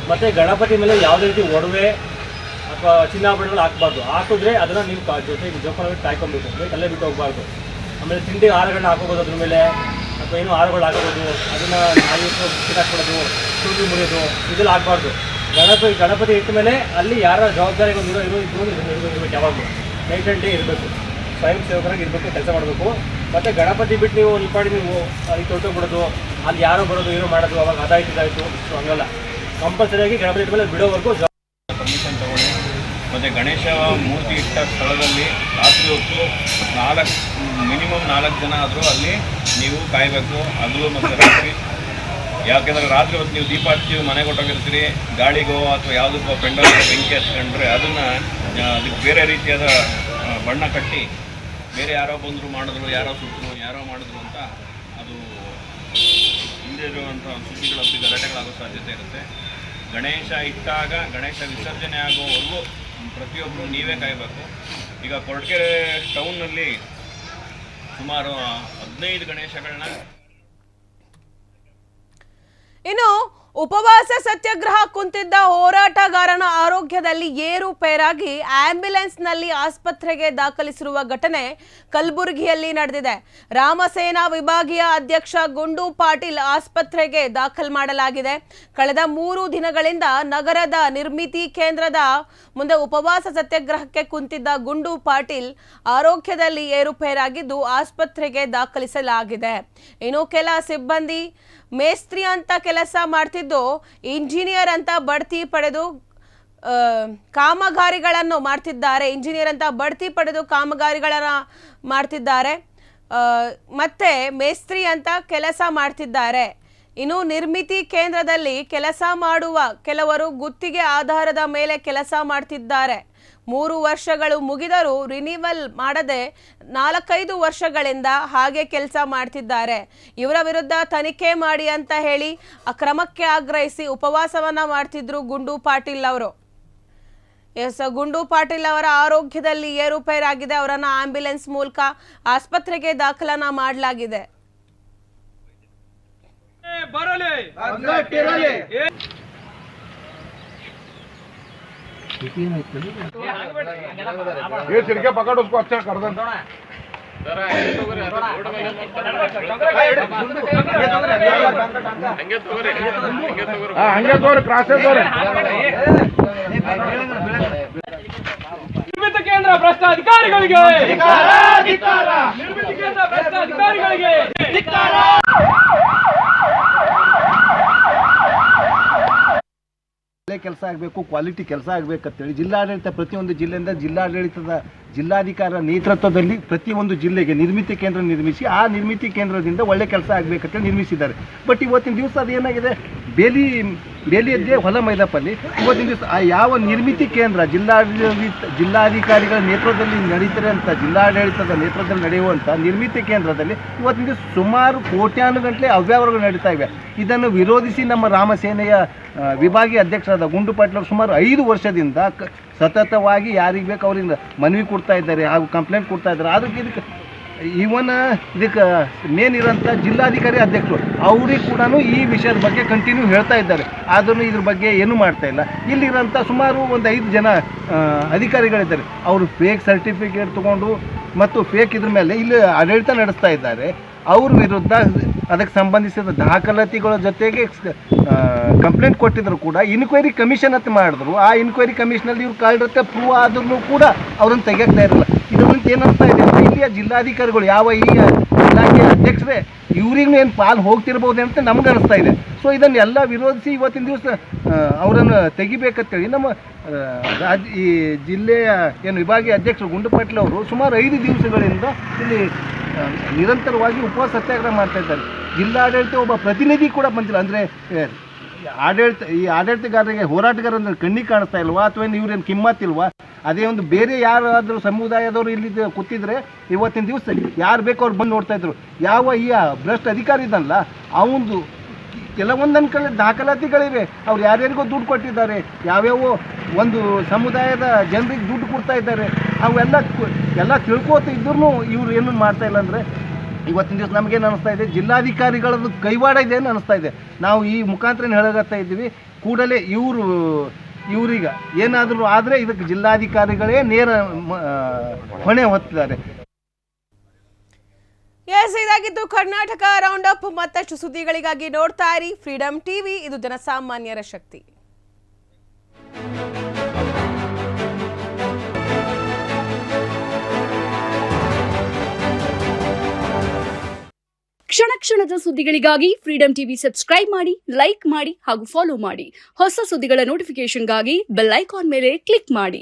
Speaker 3: ಮತ್ತು ಗಣಪತಿ ಮೇಲೆ ಯಾವುದೇ ರೀತಿ ಒಡವೆ ಅಥವಾ ಚಿನ್ನಾಭರಣಗಳು ಹಾಕಬಾರ್ದು. ಹಾಕಿದ್ರೆ ಅದನ್ನು ನೀವು ಜೊತೆಗೆ ಜೋಪಾನವಾಗಿ ಕಾಯ್ಕೊಬೇಕು, ಅಲ್ಲೇ ಬಿಟ್ಟು ಹೋಗಬಾರ್ದು. ಆಮೇಲೆ ತಿಂಡಿ ಹಾರಗಳನ್ನ ಹಾಕೋಬೋದು, ಅದ್ರ ಮೇಲೆ ಅಥವಾ ಏನೋ ಹಾರಗಳು ಹಾಕೋಬೋದು, ಅದನ್ನು ಹಾಕ್ಬಿಡೋದು, ಚೂರು ಮುರಿಯೋದು ಇದೆಲ್ಲ ಆಗಬಾರ್ದು. ಗಣಪತಿ ಇಟ್ಟ ಮೇಲೆ ಅಲ್ಲಿ ಯಾರ ಜವಾಬ್ದಾರಿಗೆ ಇರಬೇಕು. ಯಾವಾಗಲೂ ನೈಟ್ ಆ್ಯಂಡ್ ಡೇ ಇರಬೇಕು, ಸ್ವಯಂ ಸೇವಕರಾಗಿ ಇರಬೇಕು, ಕೆಲಸ ಮಾಡಬೇಕು. ಮತ್ತು ಗಣಪತಿ ಬಿಟ್ಟು ನೀವು ನಿಲ್ಪಾಡಿ ನೀವು ಅಲ್ಲಿ ತೊಳ್ಕೊಂಡ್ಬಿಡೋದು, ಅಲ್ಲಿ ಯಾರೋ ಬರೋದು ಏನೋ ಮಾಡೋದು, ಅವಾಗ ಅದಾಯಿತು. ಸೊ ಹಂಗಲ್ಲ, ಕಂಪಲ್ಸರಿಯಾಗಿ ಗಣಪತಿ ಇಟ್ಟ ಮೇಲೆ ಬಿಡೋವರೆಗೂ
Speaker 4: ಪರ್ಮಿಷನ್ ತಗೊಳ್ಳಿ. ಮತ್ತು ಗಣೇಶ ಮೂರ್ತಿ ಇಟ್ಟ ಸ್ಥಳದಲ್ಲಿ ರಾತ್ರಿ ಹೊತ್ತು ಮಿನಿಮಮ್ 4 ಜನ ಆದರೂ ಅಲ್ಲಿ ನೀವು ಕಾಯಬೇಕು, ಹಗಲು ಮತ್ತು ರಾತ್ರಿ. ಯಾಕೆಂದರೆ ರಾತ್ರಿ ಹೊತ್ತು ನೀವು ದೀಪ ಹಚ್ಚಿ ಮನೆಗೆ ಹೊಟ್ಟೋಗಿರ್ತೀರಿ, ಗಾಳಿಗೋ ಅಥವಾ ಯಾವುದಕ್ಕೋ ಪೆಂಡಲ್ ಬೆಂಕಿ ಹಚ್ಕೊಂಡ್ರೆ ಅದಕ್ಕೆ ಬೇರೆ ರೀತಿಯಾದ ಬಣ್ಣ ಕಟ್ಟಿ ಬೇರೆ ಯಾರೋ ಬಂದರು ಮಾಡಿದ್ರು, ಯಾರೋ ಸುಟ್ಟರು, ಯಾರೋ ಮಾಡಿದ್ರು ಅಂತ ಅದು ಹಿಂದೆ ಇರುವಂಥ ಸುದ್ದಿಗಳು ಗಲಾಟೆಗಳಾಗೋ ಸಾಧ್ಯತೆ ಇರುತ್ತೆ. ಗಣೇಶ ಇಟ್ಟಾಗ ಗಣೇಶ ವಿಸರ್ಜನೆ ಆಗುವವರೆಗೂ ಪ್ರತಿಯೊಬ್ಬರು ನೀವೇ ಕಾಯಬೇಕು. ಈಗ ಕೊರಟಗೆರೆ ಟೌನ್ನಲ್ಲಿ ಸುಮಾರು 15 ಗಣೇಶಗಳನ್ನ.
Speaker 1: ಇನ್ನು ಉಪವಾಸ ಸತ್ಯಾಗ್ರಹ ಕುಂತಿದ್ದ ಹೋರಾಟಗಾರನ ಆರೋಗ್ಯದಲ್ಲಿ ಏರುಪೇರಾಗಿ ಆಂಬ್ಯುಲೆನ್ಸ್ನಲ್ಲಿ ಆಸ್ಪತ್ರೆಗೆ ದಾಖಲಿಸಿರುವ ಘಟನೆ ಕಲಬುರಗಿಯಲ್ಲಿ ನಡೆದಿದೆ. ರಾಮಸೇನಾ ವಿಭಾಗೀಯ ಅಧ್ಯಕ್ಷ ಗುಂಡು ಪಾಟೀಲ್ ಆಸ್ಪತ್ರೆಗೆ ದಾಖಲು ಮಾಡಲಾಗಿದೆ. ಕಳೆದ 3 ದಿನಗಳಿಂದ ನಗರದ ನಿರ್ಮಿತಿ ಕೇಂದ್ರದ ಮುಂದೆ ಉಪವಾಸ ಸತ್ಯಾಗ್ರಹಕ್ಕೆ ಕುಂತಿದ್ದ ಗುಂಡು ಪಾಟೀಲ್ ಆರೋಗ್ಯದಲ್ಲಿ ಏರುಪೇರಾಗಿದ್ದು ಆಸ್ಪತ್ರೆಗೆ ದಾಖಲಿಸಲಾಗಿದೆ. ಇನ್ನು ಕೆಲ ಸಿಬ್ಬಂದಿ ಮೇಸ್ತ್ರಿ ಅಂತ ಕೆಲಸ ಮಾಡ್ತಿದ್ದು ಇಂಜಿನಿಯರ್ ಅಂತ ಬಡ್ತಿ ಪಡೆದು ಕಾಮಗಾರಿಗಳನ್ನು ಮಾಡ್ತಿದ್ದಾರೆ. ಮತ್ತೆ ಮೇಸ್ತ್ರಿ ಅಂತ ಕೆಲಸ ಮಾಡ್ತಿದ್ದಾರೆ. ಇನ್ನು ನಿರ್ಮಿತಿ ಕೇಂದ್ರದಲ್ಲಿ ಕೆಲಸ ಮಾಡುವ ಕೆಲವರು ಗುತ್ತಿಗೆ ಆಧಾರದ ಮೇಲೆ ಕೆಲಸ ಮಾಡ್ತಿದ್ದಾರೆ. 3 ವರ್ಷಗಳು ಮುಗಿದರೂ ರಿನಿವಲ್ ಮಾಡದೆ 4-5 ವರ್ಷಗಳಿಂದ ಹಾಗೆ ಕೆಲಸ ಮಾಡ್ತಿದ್ದಾರೆ. ಇವರ ವಿರುದ್ಧ ತನಿಖೆ ಮಾಡಿ ಅಂತ ಹೇಳಿ ಅಕ್ರಮಕ್ಕೆ ಆಗ್ರಹಿಸಿ ಉಪವಾಸವನ್ನ ಮಾಡ್ತಿದ್ರು ಗುಂಡು ಪಾಟೀಲ್ ಅವರು. ಗುಂಡು ಪಾಟೀಲ್ ಅವರ ಆರೋಗ್ಯದಲ್ಲಿ ಏರುಪೇರಾಗಿದೆ. ಅವರನ್ನ ಆಂಬ್ಯುಲೆನ್ಸ್ ಮೂಲಕ ಆಸ್ಪತ್ರೆಗೆ ದಾಖಲನ ಮಾಡಲಾಗಿದೆ.
Speaker 5: पकड़ उसको अच्छा कर दो हंगे तोरे क्रास तोरे
Speaker 6: ನಿರ್ಮಿತ ಕೇಂದ್ರ ಭ್ರಷ್ಟ ಅಧಿಕಾರಿಗಳಿಗೆ ನಿರ್ಮಿತ ಕೇಂದ್ರ ಭ್ರಷ್ಟ ಅಧಿಕಾರಿಗಳಿಗೆ
Speaker 7: ಕೆಲಸ ಆಗಬೇಕು, ಕ್ವಾಲಿಟಿ ಕೆಲಸ ಆಗಬೇಕಂತೇಳಿ ಜಿಲ್ಲಾಡಳಿತ ಪ್ರತಿಯೊಂದು ಜಿಲ್ಲೆಯಿಂದ ಜಿಲ್ಲಾಧಿಕಾರಿ ನೇತೃತ್ವದಲ್ಲಿ ಪ್ರತಿಯೊಂದು ಜಿಲ್ಲೆಗೆ ನಿರ್ಮಿತಿ ಕೇಂದ್ರ ನಿರ್ಮಿಸಿ ಆ ನಿರ್ಮಿತಿ ಕೇಂದ್ರದಿಂದ ಒಳ್ಳೆ ಕೆಲಸ ಆಗಬೇಕಂತೇಳಿ ನಿರ್ಮಿಸಿದ್ದಾರೆ. ಬಟ್ ಇವತ್ತಿನ ದಿವಸ ಅದು ಏನಾಗಿದೆ, ಬೇಲಿಯದ್ದೇ ಹೊಲ ಮೈದಾಪಲ್ಲಿ ಇವತ್ತಿನ ದಿವಸ ಆ ಯಾವ ನಿರ್ಮಿತಿ ಕೇಂದ್ರ ಜಿಲ್ಲಾಧಿಕಾರಿಗಳ ನೇತೃತ್ವದಲ್ಲಿ ನಡೀತಾರೆ ಅಂತ ಜಿಲ್ಲಾಡಳಿತದ ನೇತೃತ್ವದಲ್ಲಿ ನಡೆಯುವಂಥ ನಿರ್ಮಿತಿ ಕೇಂದ್ರದಲ್ಲಿ ಇವತ್ತಿನ ದಿವಸ ಸುಮಾರು ಕೋಟ್ಯಾನುಗಟ್ಟಲೆ ಅವ್ಯವಹಾರಗಳು ನಡೀತಾ ಇವೆ. ಇದನ್ನು ವಿರೋಧಿಸಿ ನಮ್ಮ ರಾಮಸೇನೆಯ ವಿಭಾಗೀಯ ಅಧ್ಯಕ್ಷರಾದ ಗುಂಡು ಪಾಟೀಲ್ ಅವರು ಸುಮಾರು 5 ವರ್ಷದಿಂದ ಸತತವಾಗಿ ಯಾರಿಗೆ ಬೇಕು ಅವ್ರಿಗೆ ಮನವಿ ಕೊಡ್ತಾ ಇದ್ದಾರೆ ಹಾಗೂ ಕಂಪ್ಲೇಂಟ್ ಕೊಡ್ತಾ ಇದ್ದಾರೆ. ಅದಕ್ಕೆ ಇದಕ್ಕೆ ಮೇನ್ ಇರೋಂಥ ಜಿಲ್ಲಾಧಿಕಾರಿ ಅಧ್ಯಕ್ಷರು ಅವ್ರಿಗೆ ಕೂಡ ಈ ವಿಷಯದ ಬಗ್ಗೆ ಕಂಟಿನ್ಯೂ ಹೇಳ್ತಾ ಇದ್ದಾರೆ. ಆದರೂ ಇದ್ರ ಬಗ್ಗೆ ಏನೂ ಮಾಡ್ತಾ ಇಲ್ಲ. ಇಲ್ಲಿರೋಂಥ ಸುಮಾರು ಒಂದು 5 ಜನ ಅಧಿಕಾರಿಗಳಿದ್ದಾರೆ. ಅವರು ಫೇಕ್ ಸರ್ಟಿಫಿಕೇಟ್ ತೊಗೊಂಡು ಮತ್ತು ಫೇಕ್ ಇದ್ರ ಮೇಲೆ ಇಲ್ಲಿ ಆಡಳಿತ ನಡೆಸ್ತಾ ಇದ್ದಾರೆ. ಅವ್ರ ವಿರುದ್ಧ ಅದಕ್ಕೆ ಸಂಬಂಧಿಸಿದ ದಾಖಲಾತಿಗಳ ಜೊತೆಗೆ ಕಂಪ್ಲೇಂಟ್ ಕೊಟ್ಟಿದ್ರು ಕೂಡ ಇನ್ಕ್ವೈರಿ ಕಮಿಷನ್ ಅಂತ ಮಾಡಿದ್ರು. ಆ ಇನ್ಕ್ವೈರಿ ಕಮಿಷನಲ್ಲಿ ಇವ್ರು ಕಳ್ಳರತ್ತೆ ಪ್ರೂವ್ ಆದ್ರೂ ಕೂಡ ಅವ್ರನ್ನ ತೆಗಿಯಕ್ತಾ ಇರಲ್ಲ. ಇದರಿಂದ ಏನರ್ಥ ಇದೆ ಅಂದರೆ ಇಲ್ಲಿಯ ಜಿಲ್ಲಾಧಿಕಾರಿಗಳು ಯಾವ ಈ ಇಲಾಖೆಯ ಅಧ್ಯಕ್ಷರೇ ಇವ್ರಿಗೂ ಏನು ಪಾಲು ಹೋಗ್ತಿರ್ಬೋದು ಅಂತ ನಮ್ಗೆ ಅನಿಸ್ತಾ ಇದೆ. ಸೊ ಇದನ್ನೆಲ್ಲ ವಿರೋಧಿಸಿ ಇವತ್ತಿನ ದಿವಸ ಅವರನ್ನು ತೆಗಿಬೇಕಂತೇಳಿ ನಮ್ಮ ಈ ಜಿಲ್ಲೆಯ ಏನು ವಿಭಾಗೀಯ ಅಧ್ಯಕ್ಷರು ಗುಂಡು ಪಾಟೀಲ್ ಅವರು ಸುಮಾರು 5 ದಿವಸಗಳಿಂದ ಇಲ್ಲಿ ನಿರಂತರವಾಗಿ ಉಪವಾಸ ಸತ್ಯಾಗ್ರಹ ಮಾಡ್ತಾ ಇದ್ದಾರೆ. ಜಿಲ್ಲಾಡಳಿತ ಒಬ್ಬ ಪ್ರತಿನಿಧಿ ಕೂಡ ಬಂದಿಲ್ಲ. ಅಂದರೆ ಆಡಳಿತಗಾರರಿಗೆ ಹೋರಾಟಗಾರರ ಕಣ್ಣಿಗೆ ಕಾಣಿಸ್ತಾ ಇಲ್ವಾ ಅಥವಾ ಇವ್ರೇನು ಕಿಮ್ಮತ್ತಿಲ್ವಾ? ಅದೇ ಒಂದು ಬೇರೆ ಯಾರಾದರೂ ಸಮುದಾಯದವರು ಇಲ್ಲಿ ಕೂತಿದ್ರೆ ಇವತ್ತಿನ ದಿವಸ ಯಾರು ಬೇಕೋ ಅವ್ರು ಬಂದು ನೋಡ್ತಾ ಇದ್ರು. ಯಾವ ಈ ಭ್ರಷ್ಟ ಅಧಿಕಾರಿ ಇದಲ್ಲ ಅವನು ಕೆಲವೊಂದನ್ನು ಕಡೆ ದಾಖಲಾತಿಗಳಿವೆ. ಅವ್ರು ಯಾರ್ಯಾರಿಗೋ ದುಡ್ಡು ಕೊಟ್ಟಿದ್ದಾರೆ, ಯಾವ್ಯಾವೋ ಒಂದು ಸಮುದಾಯದ ಜನರಿಗೆ ದುಡ್ಡು ಕೊಡ್ತಾ ಇದ್ದಾರೆ. ಅವೆಲ್ಲ ತಿಳ್ಕೋತ ಇದ್ರೂ ಇವ್ರು ಏನು ಮಾಡ್ತಾ ಇಲ್ಲ. ಅಂದರೆ ಇವತ್ತಿನ ದಿವಸ ನಮಗೇನು ಅನ್ನಿಸ್ತಾ ಇದೆ, ಜಿಲ್ಲಾಧಿಕಾರಿಗಳದ್ದು ಕೈವಾಡ ಇದೆ ಅಂತ ಅನ್ನಿಸ್ತಾ ಇದೆ. ನಾವು ಈ ಮುಖಾಂತರ ಹೇಳಗತ್ತಾ ಇದ್ದೀವಿ, ಕೂಡಲೇ ಇವ್ರೀಗ ಏನಾದರೂ ಆದರೆ ಇದಕ್ಕೆ ಜಿಲ್ಲಾಧಿಕಾರಿಗಳೇ ನೇರ ಹೊಣೆ ಹೊತ್ತಿದ್ದಾರೆ.
Speaker 1: ಇದಾಗಿದ್ದು ಕರ್ನಾಟಕ ರೌಂಡ್ ಅಪ್. ಮತ್ತಷ್ಟು ಸುದ್ದಿಗಳಿಗಾಗಿ ನೋಡ್ತಾ ಇರಿ ಫ್ರೀಡಮ್ ಟಿವಿ. ಇದು ಜನಸಾಮಾನ್ಯರ ಶಕ್ತಿ.
Speaker 8: ಕ್ಷಣ ಕ್ಷಣದ ಸುದ್ದಿಗಳಿಗಾಗಿ ಫ್ರೀಡಮ್ ಟಿವಿ ಸಬ್ಸ್ಕ್ರೈಬ್ ಮಾಡಿ, ಲೈಕ್ ಮಾಡಿ ಹಾಗೂ ಫಾಲೋ ಮಾಡಿ. ಹೊಸ ಸುದ್ದಿಗಳ ನೋಟಿಫಿಕೇಶನ್ಗಾಗಿ ಬೆಲ್ ಐಕಾನ್ ಮೇಲೆ ಕ್ಲಿಕ್ ಮಾಡಿ.